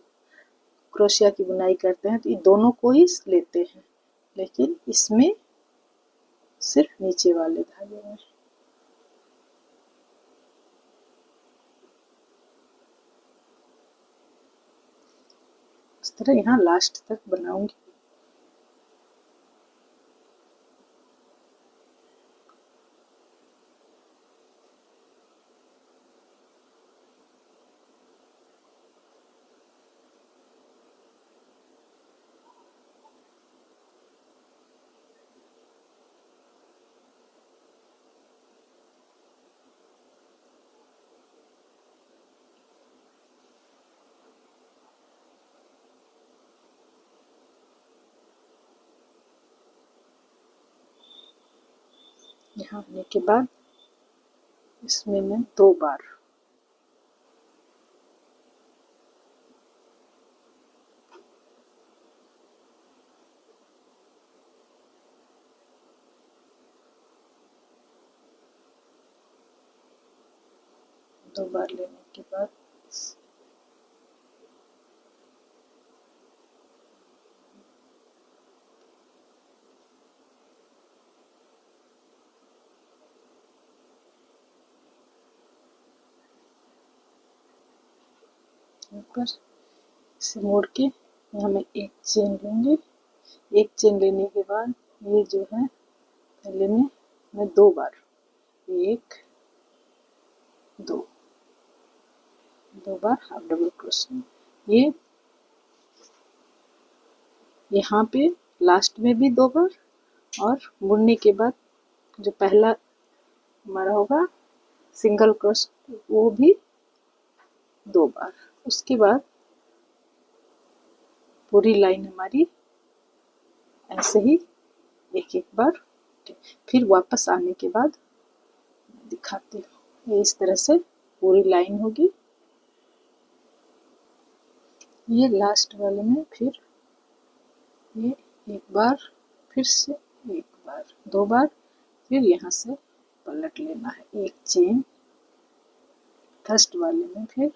क्रोशिया की बुनाई करते हैं तो ये दोनों को ही लेते हैं, लेकिन इसमें सिर्फ नीचे वाले धागे में। इस तरह यहाँ लास्ट तक बनाऊंगी। यहाँ आने के बाद इसमें मैं 2 बार लेने के बाद ऊपर इसे मोड़ के यहाँ मैं एक चेन लूँगी। एक चेन लेने के बाद ये जो है पहले में मैं 2 बार, 1 2 2 बार हाफ डबल क्रोशे, ये यहाँ पे लास्ट में भी 2 बार, और मुड़ने के बाद जो पहला हमारा होगा सिंगल क्रोशे वो भी 2 बार। उसके बाद पूरी लाइन हमारी ऐसे ही एक एक बार, फिर वापस आने के बाद दिखाती हूँ। ये इस तरह से पूरी लाइन होगी। ये लास्ट वाले में फिर ये एक बार, फिर से एक बार, 2 बार, फिर यहाँ से पलट लेना है। एक चेन फर्स्ट वाले में, फिर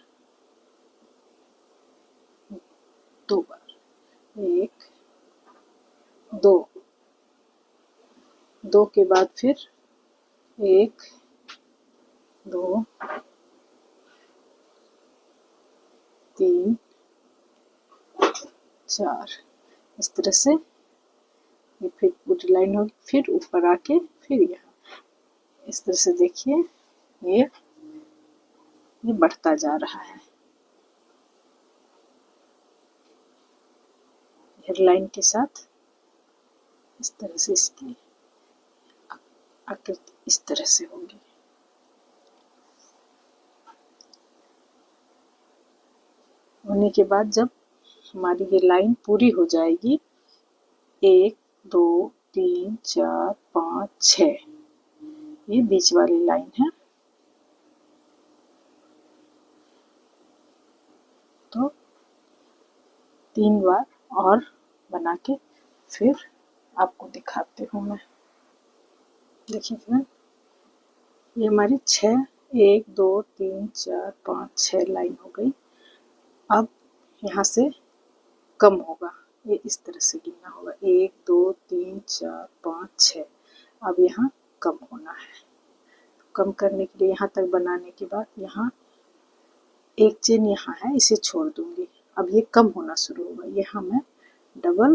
2 बार, 1 2 2 के बाद फिर 1 2 3 4, इस तरह से ये फिर पूरी लाइन होगी। फिर ऊपर आके फिर यहाँ इस तरह से देखिए ये बढ़ता जा रहा है। हेडलाइन के साथ इस तरह से इसकी आकृति इस तरह से होगी। होने के बाद जब हमारी ये लाइन पूरी हो जाएगी, 1 2 3 4 5 6, ये बीच वाली लाइन है, तो 3 बार और बना के फिर आपको दिखाती हूँ मैं। देखिए फ्रेंड, ये हमारी 6 1 2 3 4 5 6 लाइन हो गई। अब यहाँ से कम होगा, ये इस तरह से गिनना होगा, 1 2 3 4 5 6। अब यहाँ कम होना है। कम करने के लिए यहाँ तक बनाने के बाद यहाँ एक चेन यहाँ है, इसे छोड़ दूंगी। अब ये कम होना शुरू होगा। यहाँ मैं डबल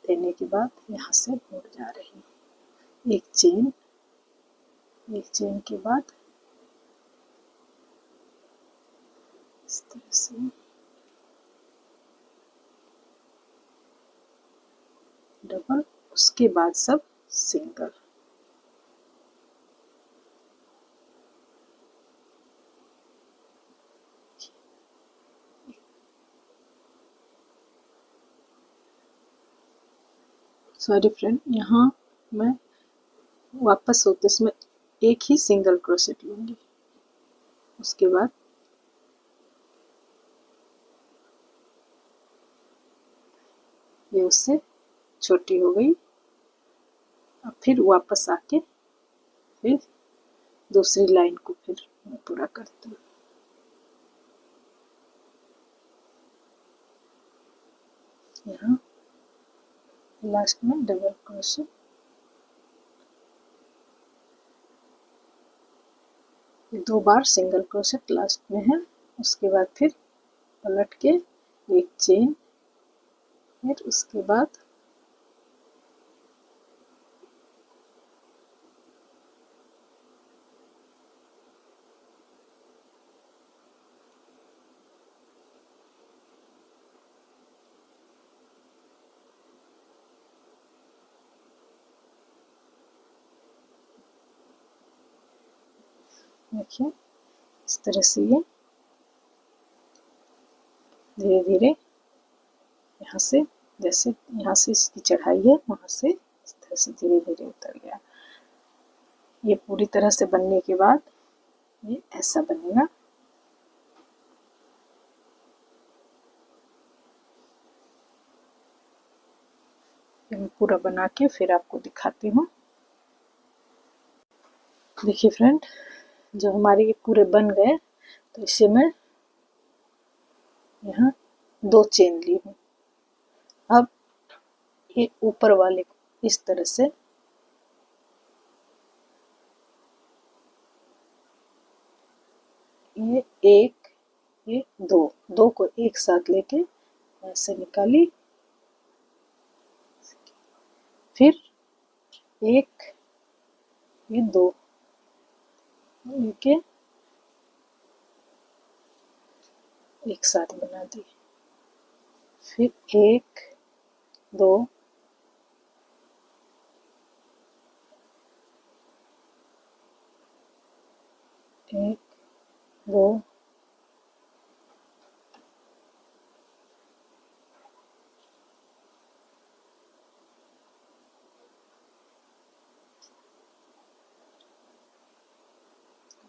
देने के बाद यहाँ से मुड़ जा रही हूँ। एक चेन के बाद इस तरह से डबल, उसके बाद सब सिंगल। सॉरी फ्रेंड, यहाँ मैं वापस होते समय एक ही सिंगल क्रोशेट लूँगी। उसके बाद ये उससे छोटी हो गई। अब फिर वापस आके फिर दूसरी लाइन को फिर मैं पूरा करती हूँ। यहाँ लास्ट में डबल क्रोशेट, ये 2 बार सिंगल क्रोशेट लास्ट में है। उसके बाद फिर पलट के एक चेन, फिर उसके बाद देखिए इस तरह से ये धीरे धीरे यहाँ से, जैसे यहाँ से इसकी चढ़ाई है, वहाँ से इस तरह से धीरे धीरे उतर गया। ये पूरी तरह से बनने के बाद ये ऐसा बनेगा। मैं पूरा बना के फिर आपको दिखाती हूँ। देखिए फ्रेंड, जब हमारे ये पूरे बन गए तो इसे मैं यहाँ 2 चेन ली हूँ। अब ये ऊपर वाले को इस तरह से ये 1, ये 2 को एक साथ लेके ऐसे निकाली, फिर 1, ये 2 लेके एक साथ बना दी, फिर 1, 2, 1, 2,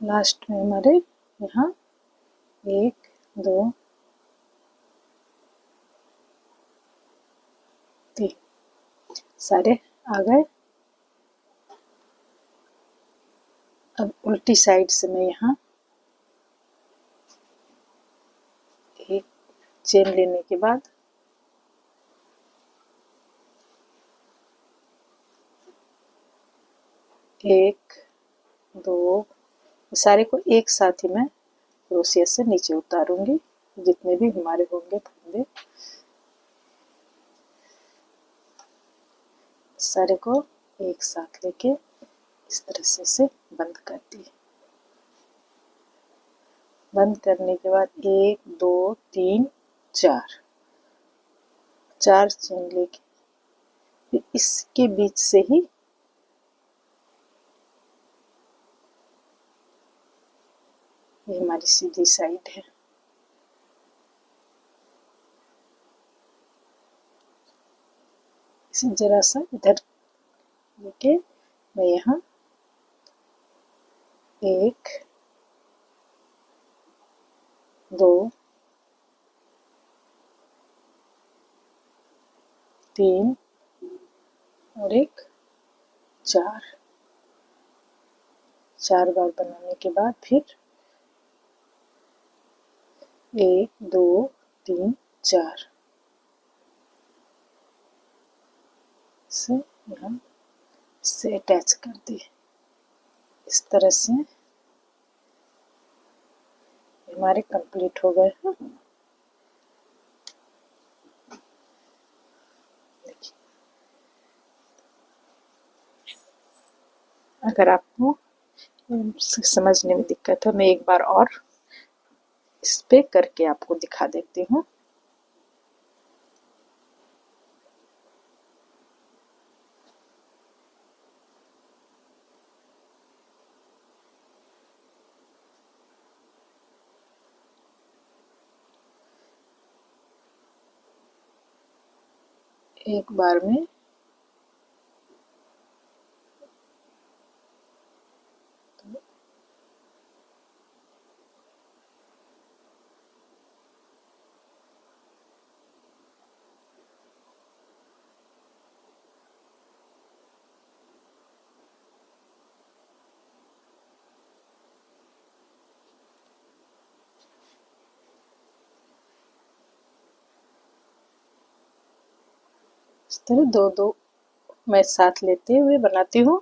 लास्ट में हमारे यहाँ 1, 2, 3 सारे आ गए। अब उल्टी साइड से मैं यहाँ एक चेन लेने के बाद 1, 2 सारे को एक साथ ही मैं क्रोशिया से नीचे उतारूंगी, जितने भी हमारे होंगे फंदे सारे को एक साथ लेके इस तरह से इसे बंद कर दिए। बंद करने के बाद 1, 2, 3, 4 चेन लेके फिर इसके बीच से ही ये हमारी सीधी साइड है। इसे जरा सा इधर लेके मैं यहाँ 1, 2, 3 और एक 4 बार बनाने के बाद फिर 1, 2, 3, 4 से यहाँ से अटैच कर दिए। इस तरह से हमारे कंप्लीट हो गए हैं। देखिए, अगर आपको समझने में दिक्कत है, मैं एक बार और इस पे करके आपको दिखा देती हूँ। एक बार में इस तरह 2-2 मैं साथ लेते हुए बनाती हूँ।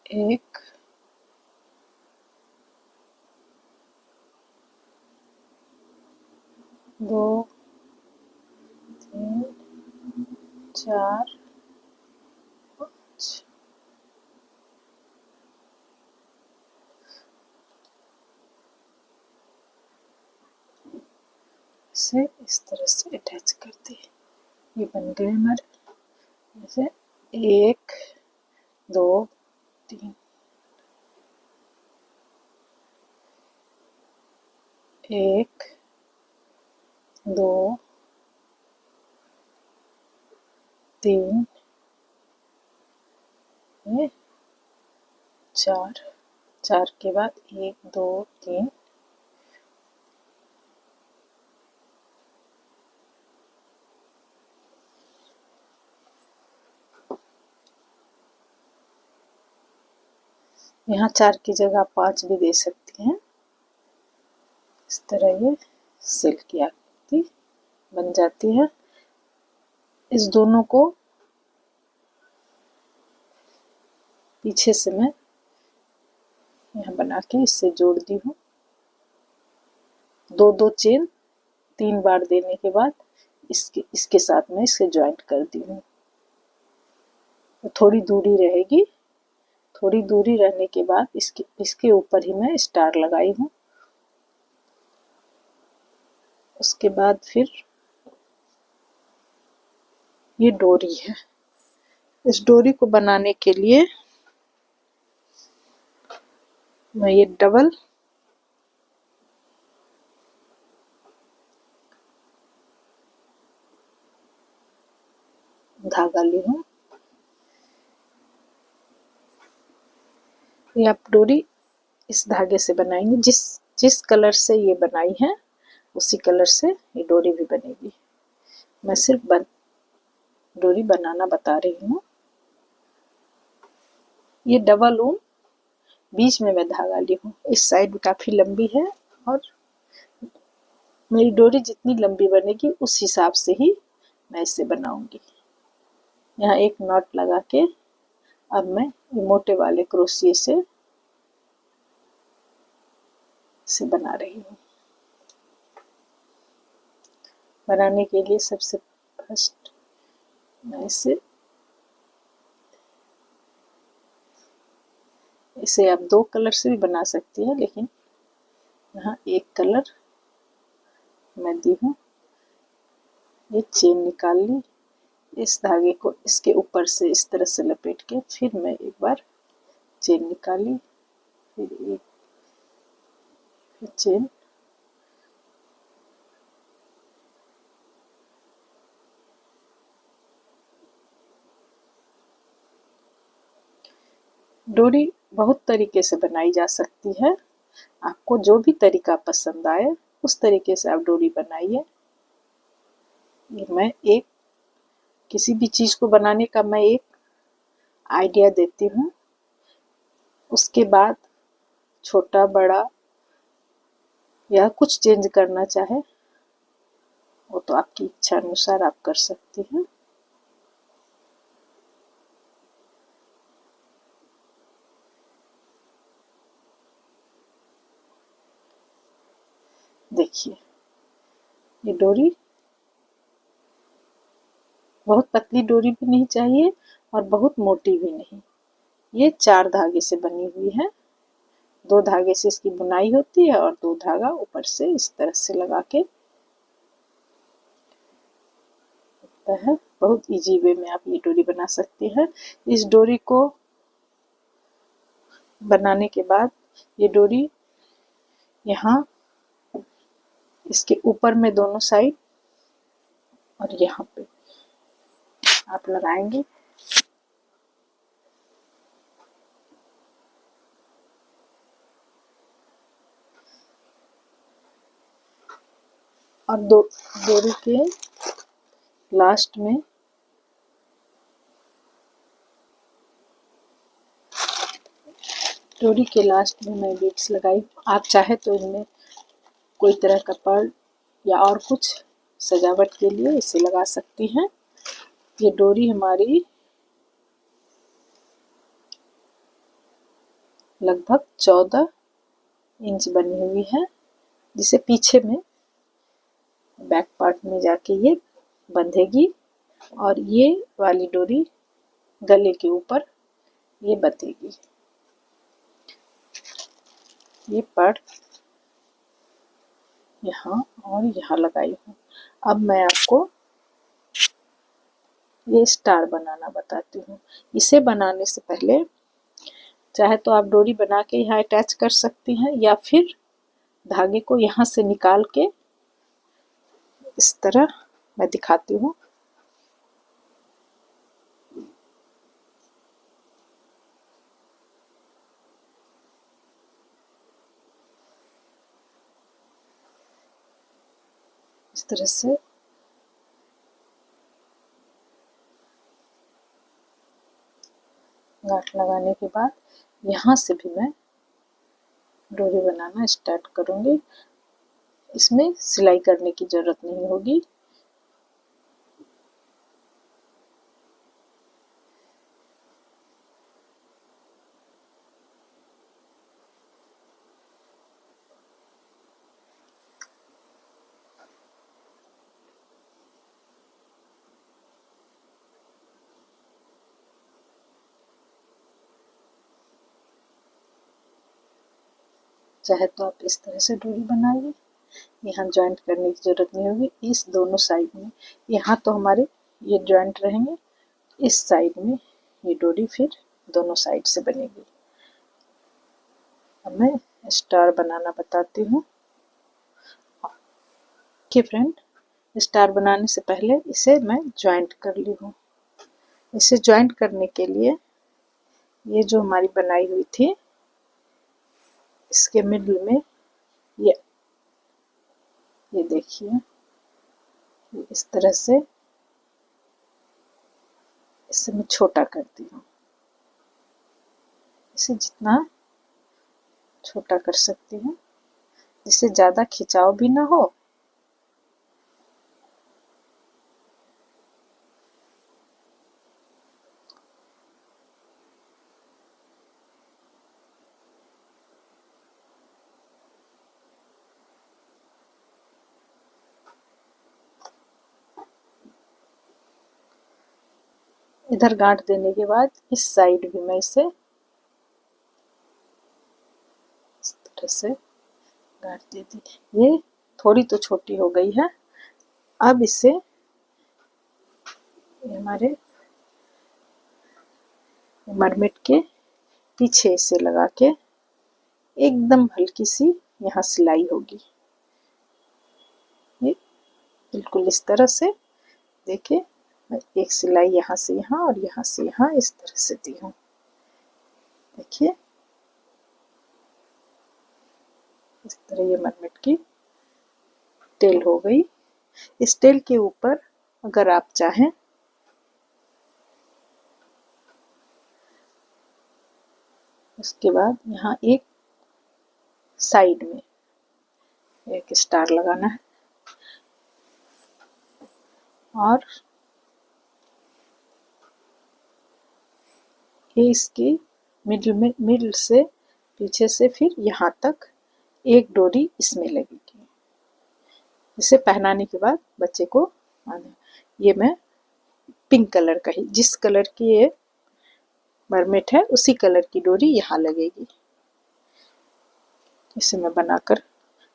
एक, 2, 3, 4, 5 इसे इस तरह से अटैच कर दिए। ये बन गए हमारे, जैसे 1, 2, 3 एक, दो, तीन, ये चार, चार के बाद एक, दो, तीन, यहाँ चार की जगह 5 भी दे सकती हैं। इस तरह ये सेल की आकृति बन जाती है। इस दोनों को पीछे से मैं यहाँ बना के इससे जोड़ दी हूँ। दो दो चेन 3 बार देने के बाद इसके साथ में इसे ज्वाइंट कर दी हूँ। तो थोड़ी दूरी रहेगी, थोड़ी दूरी रहने के बाद इसके ऊपर ही मैं स्टार लगाई हूँ। उसके बाद फिर ये डोरी है। इस डोरी को बनाने के लिए मैं ये डबल धागा ली हूँ। ये आप डोरी इस धागे से बनाएंगे, जिस कलर से ये बनाई है उसी कलर से ये डोरी भी बनेगी। मैं सिर्फ डोरी बनाना बता रही हूँ। ये डबल ऊन बीच में मैं धागा ली हूँ। इस साइड काफी लंबी है और मेरी डोरी जितनी लंबी बनेगी उस हिसाब से ही मैं इसे बनाऊंगी। यहाँ एक नॉट लगा के अब मैं मोटे वाले क्रोशिये से इसे बना रही हूँ। बनाने के लिए सबसे फर्स्ट मैं इसे आप 2 कलर से भी बना सकती है, लेकिन यहाँ एक कलर मैं दी हूँ। ये चेन निकाल ली, इस धागे को इसके ऊपर से इस तरह से लपेट के फिर मैं एक बार चेन निकाली, फिर एक चेन, डोरी बहुत तरीके से बनाई जा सकती है। आपको जो भी तरीका पसंद आए उस तरीके से आप डोरी बनाइए। ये मैं एक किसी भी चीज को बनाने का मैं एक आइडिया देती हूँ। उसके बाद छोटा बड़ा या कुछ चेंज करना चाहे वो तो आपकी इच्छा अनुसार आप कर सकती हैं। देखिए ये डोरी बहुत पतली डोरी भी नहीं चाहिए और बहुत मोटी भी नहीं। ये 4 धागे से बनी हुई है। 2 धागे से इसकी बुनाई होती है और 2 धागा ऊपर से इस तरह से लगा के है। बहुत इजी वे में आप ये डोरी बना सकते हैं। इस डोरी को बनाने के बाद ये डोरी यहाँ इसके ऊपर में दोनों साइड और यहाँ पे आप लगाएंगे। और डोरी के लास्ट में मैं बीड्स लगाई। आप चाहे तो इनमें कोई तरह का पर्ल या और कुछ सजावट के लिए इसे लगा सकती हैं। ये डोरी हमारी लगभग 14 इंच बनी हुई है, जिसे पीछे में बैक पार्ट में जाके ये बंधेगी और ये वाली डोरी गले के ऊपर ये बंधेगी। ये पार्ट यहाँ और यहाँ लगाई हूँ। अब मैं आपको ये स्टार बनाना बताती हूँ। इसे बनाने से पहले चाहे तो आप डोरी बना के यहाँ अटैच कर सकती हैं या फिर धागे को यहाँ से निकाल के इस तरह मैं दिखाती हूँ। इस तरह से गांठ लगाने के बाद यहाँ से भी मैं डोरी बनाना स्टार्ट करूँगी। इसमें सिलाई करने की ज़रूरत नहीं होगी। चाहे तो आप इस तरह से डोरी बनाइए, यहाँ जॉइंट करने की ज़रूरत नहीं होगी। इस दोनों साइड में यहाँ तो हमारे ये जॉइंट रहेंगे, इस साइड में ये डोरी फिर दोनों साइड से बनेगी। अब मैं स्टार बनाना बताती हूँ। ओके फ्रेंड, स्टार बनाने से पहले इसे मैं जॉइंट कर ली हूँ। इसे जॉइंट करने के लिए ये जो हमारी बनाई हुई थी, इसके मिडल में ये देखिए, इस तरह से इसे मैं छोटा करती हूँ। इसे जितना छोटा कर सकती हूँ जिससे ज़्यादा खिंचाव भी ना हो इधर गांठ देने के बाद इस साइड भी मैं इसे इस तरह से गांठ दे दी। ये थोड़ी तो छोटी हो गई है। अब इसे हमारे मरमेट के पीछे इसे लगा के एकदम हल्की सी यहाँ सिलाई होगी। ये बिल्कुल इस तरह से देखिए, मैं एक सिलाई यहाँ से यहाँ और यहाँ से यहाँ इस तरह से दी हूँ। देखिए इस तरह ये मरमेट की टेल हो गई। इस टेल के ऊपर अगर आप चाहें उसके बाद यहाँ एक साइड में एक स्टार लगाना है और ये इसकी मिडल से पीछे से फिर यहाँ तक एक डोरी इसमें लगेगी। इसे पहनाने के बाद बच्चे को बांधना। ये मैं पिंक कलर का ही, जिस कलर की ये मरमेट है उसी कलर की डोरी यहाँ लगेगी। इसे मैं बनाकर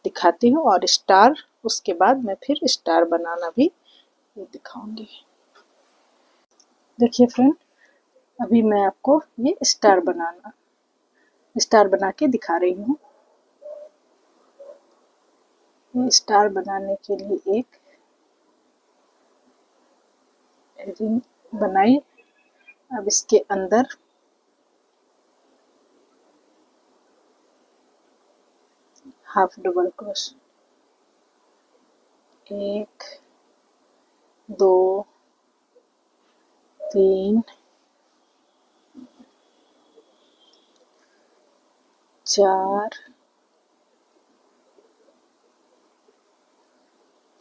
दिखाती हूँ और स्टार उसके बाद मैं फिर स्टार बनाना भी दिखाऊंगी। देखिए फ्रेंड, अभी मैं आपको ये स्टार बना के दिखा रही हूँ। ये स्टार बनाने के लिए एक रिंग बनाई। अब इसके अंदर हाफ डबल क्रोश, 1 2 3 4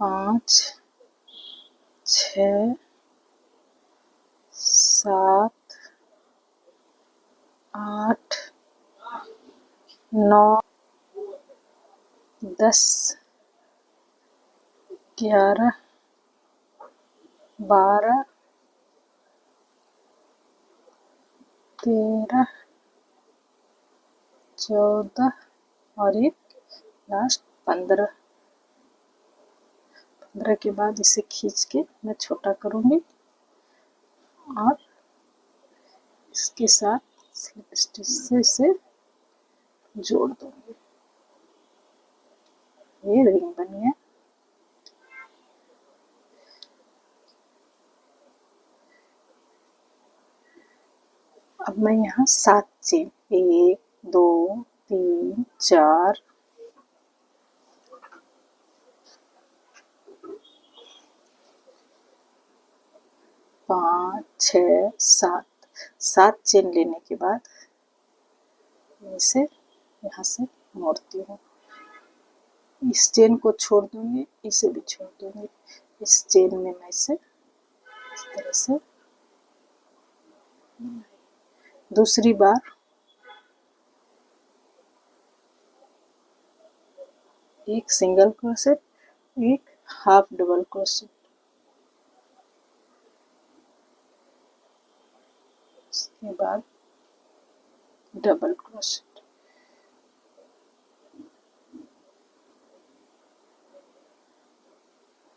5 6 7 8 9 10 11 12 13 14 और एक लास्ट 15 के बाद इसे खींच के मैं छोटा करूँगी और इसके साथ स्लिप स्टिच से इसे जोड़ दूँगी। ये रिंग बन गया। अब मैं यहाँ 7 चेन, 1 2 3 4 5 6 7 7 चेन लेने के बाद इसे यहाँ से मोड़ती हूँ। इस चेन को छोड़ दूंगी, इसे भी छोड़ दूंगी। इस चेन में मैं इसे इस तरह से दूसरी बार एक सिंगल क्रोशेट, एक हाफ डबल क्रोशेट, उसके बाद डबल क्रोशेट,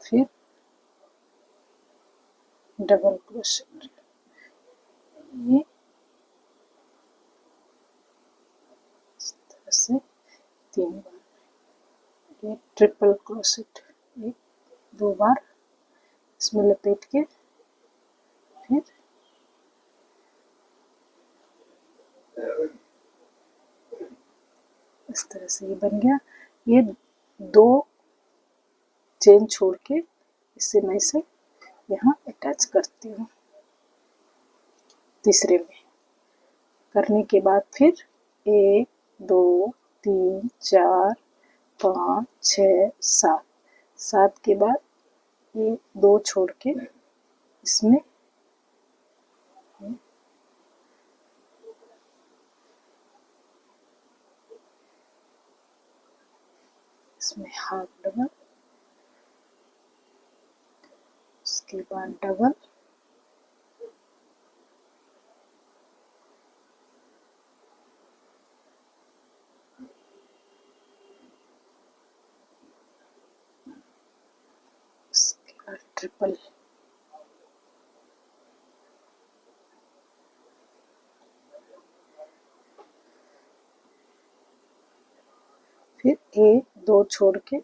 फिर डबल क्रोशेट। ये इस तरह से 3 बार, ये ट्रिपल क्रोशेट, एक 2 बार इसमें लपेट के फिर इस तरह से ये बन गया। ये 2 चेन छोड़ के इसे मैं इसे यहाँ अटैच करती हूँ। तीसरे में करने के बाद फिर 1 2 3 4 5 6 7 7 के बाद ये 2 छोड़ के इसमें हाफ डबल, उसके बाद डबल, उसके बाद ट्रिपल, फिर 1 2 छोड़ के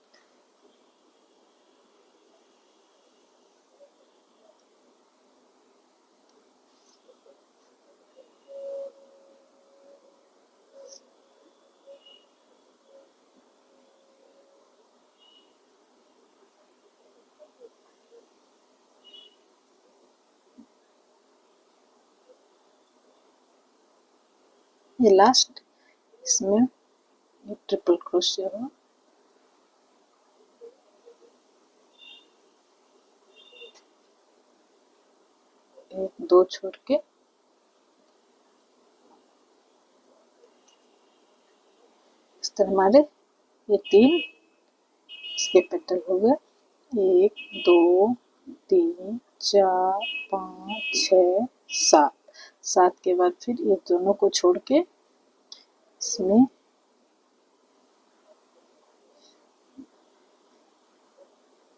ये लास्ट, इसमें ये ट्रिपल क्रोशिया हुआ। एक 2 छोड़ के इस तरह हमारे ये 3 इसके पेटल हो गए। 1 2 3 4 5 6 7 7 के बाद फिर ये दोनों को छोड़ के इसमें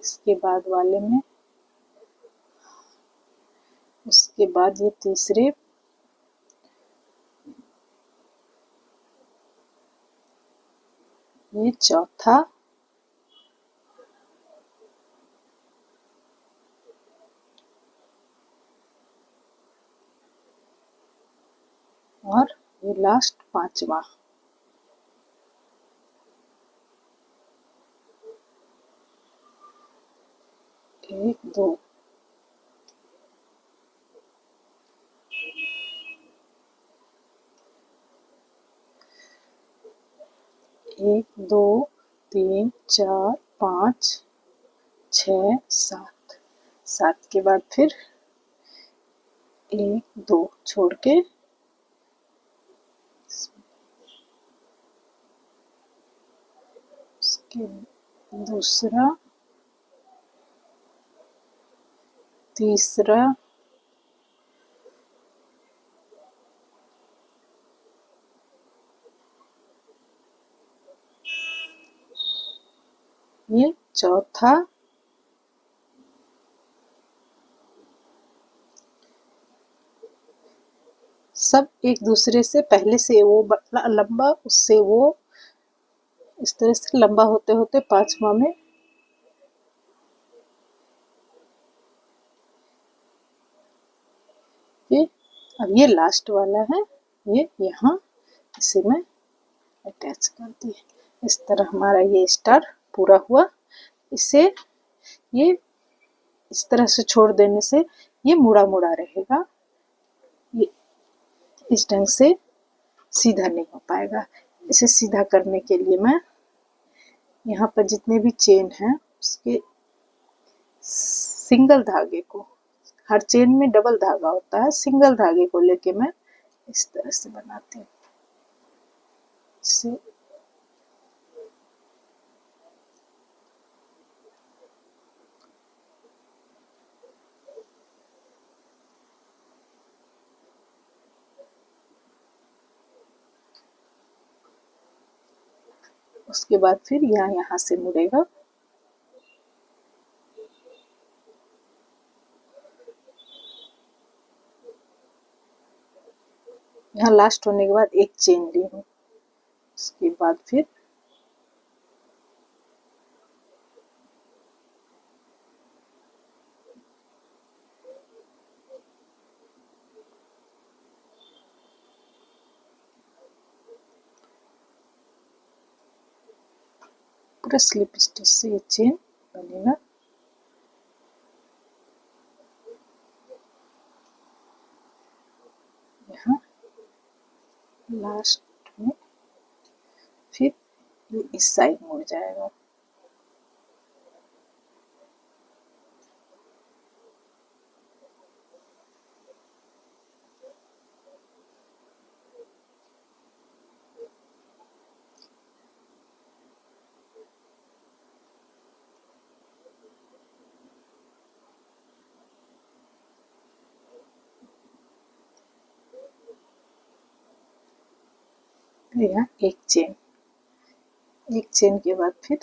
इसके बाद वाले में, उसके बाद ये तीसरे, ये चौथा, और ये लास्ट 5वां। एक 2 1 2 3 4 5 6 7 7 के बाद फिर 1 2 छोड़ के उसके दूसरा, तीसरा, ये चौथा, सब एक दूसरे से पहले से वो लंबा, उससे वो इस तरह से लंबा होते होते 5वां में ये, अब ये लास्ट वाला है, ये यहाँ इसे मैं अटैच कर दी। इस तरह हमारा ये स्टार पूरा हुआ। इसे ये इस तरह से छोड़ देने से ये मुड़ा मुड़ा रहेगा, ये इस ढंग से सीधा नहीं हो पाएगा। इसे सीधा करने के लिए मैं यहाँ पर जितने भी चेन हैं उसके सिंगल धागे को, हर चेन में डबल धागा होता है, सिंगल धागे को लेके मैं इस तरह से बनाती हूँ। इससे उसके बाद फिर यहाँ से मुड़ेगा। यहाँ लास्ट होने के बाद एक चेन ली हूँ, उसके बाद फिर पूरा स्लिप स्टिच से ये चेन बनेगा। यहाँ लास्ट में फिर ये इस साइड मुड़ जाएगा। यहाँ एक चेन के बाद फिर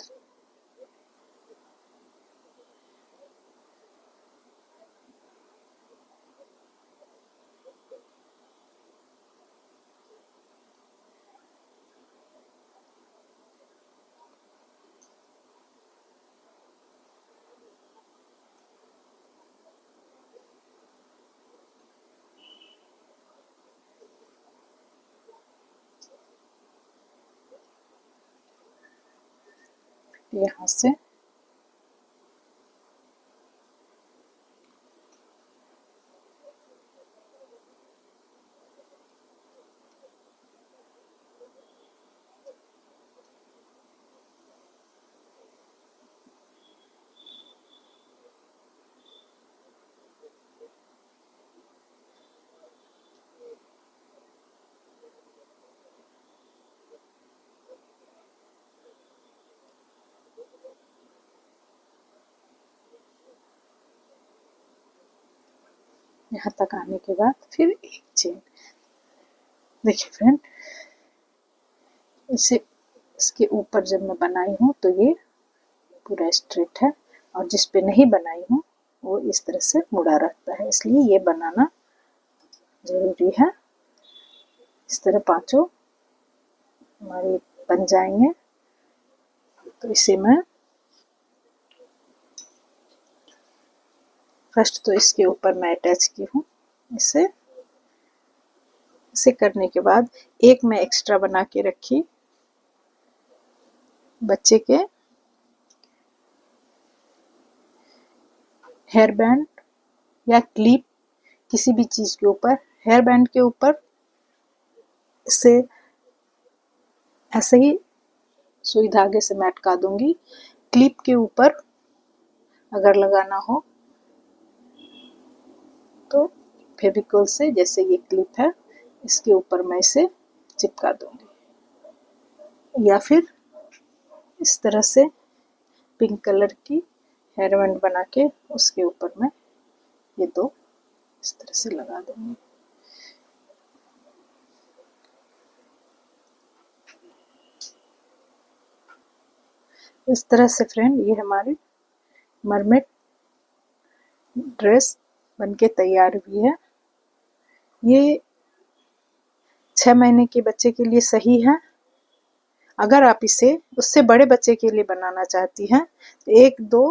यहाँ से यहाँ तक आने के बाद फिर एक चेन। देखिए फ्रेंड, इसे इसके ऊपर जब मैं बनाई हूँ तो ये पूरा स्ट्रेट है, और जिस पे नहीं बनाई हूँ वो इस तरह से मुड़ा रहता है, इसलिए ये बनाना जरूरी है। इस तरह पांचों हमारे बन जाएंगे। तो इसे मैं फर्स्ट तो इसके ऊपर मैं अटैच की हूँ। इसे करने के बाद एक मैं एक्स्ट्रा बना के रखी बच्चे के हेयर बैंड या क्लिप, किसी भी चीज के ऊपर, हेयर बैंड के ऊपर इसे ऐसे ही सुई धागे से मैं अटका दूंगी। क्लिप के ऊपर अगर लगाना हो तो फेविकोल से, जैसे ये क्लिप है इसके ऊपर मैं इसे चिपका दूंगी, या फिर इस तरह से पिंक कलर की हेयर बैंड बना के उसके ऊपर मैं ये दो इस तरह से लगा दूंगी। इस तरह से फ्रेंड ये हमारी मरमेड ड्रेस बनके तैयार हुई है। ये 6 महीने के बच्चे के लिए सही है। अगर आप इसे उससे बड़े बच्चे के लिए बनाना चाहती हैं तो 1-2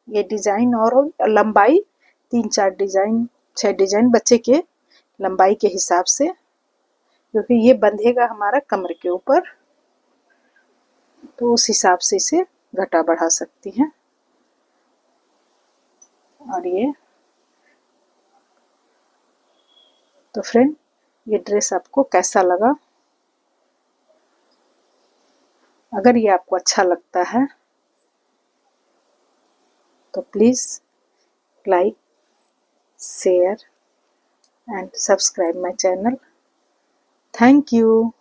ये डिज़ाइन और लंबाई 3-4 डिज़ाइन 6 डिज़ाइन बच्चे के लंबाई के हिसाब से, क्योंकि ये बंधेगा हमारा कमर के ऊपर, तो उस हिसाब से इसे घटा बढ़ा सकती हैं। और ये तो फ्रेंड, ये ड्रेस आपको कैसा लगा? अगर ये आपको अच्छा लगता है तो please like, share and subscribe my channel. Thank you.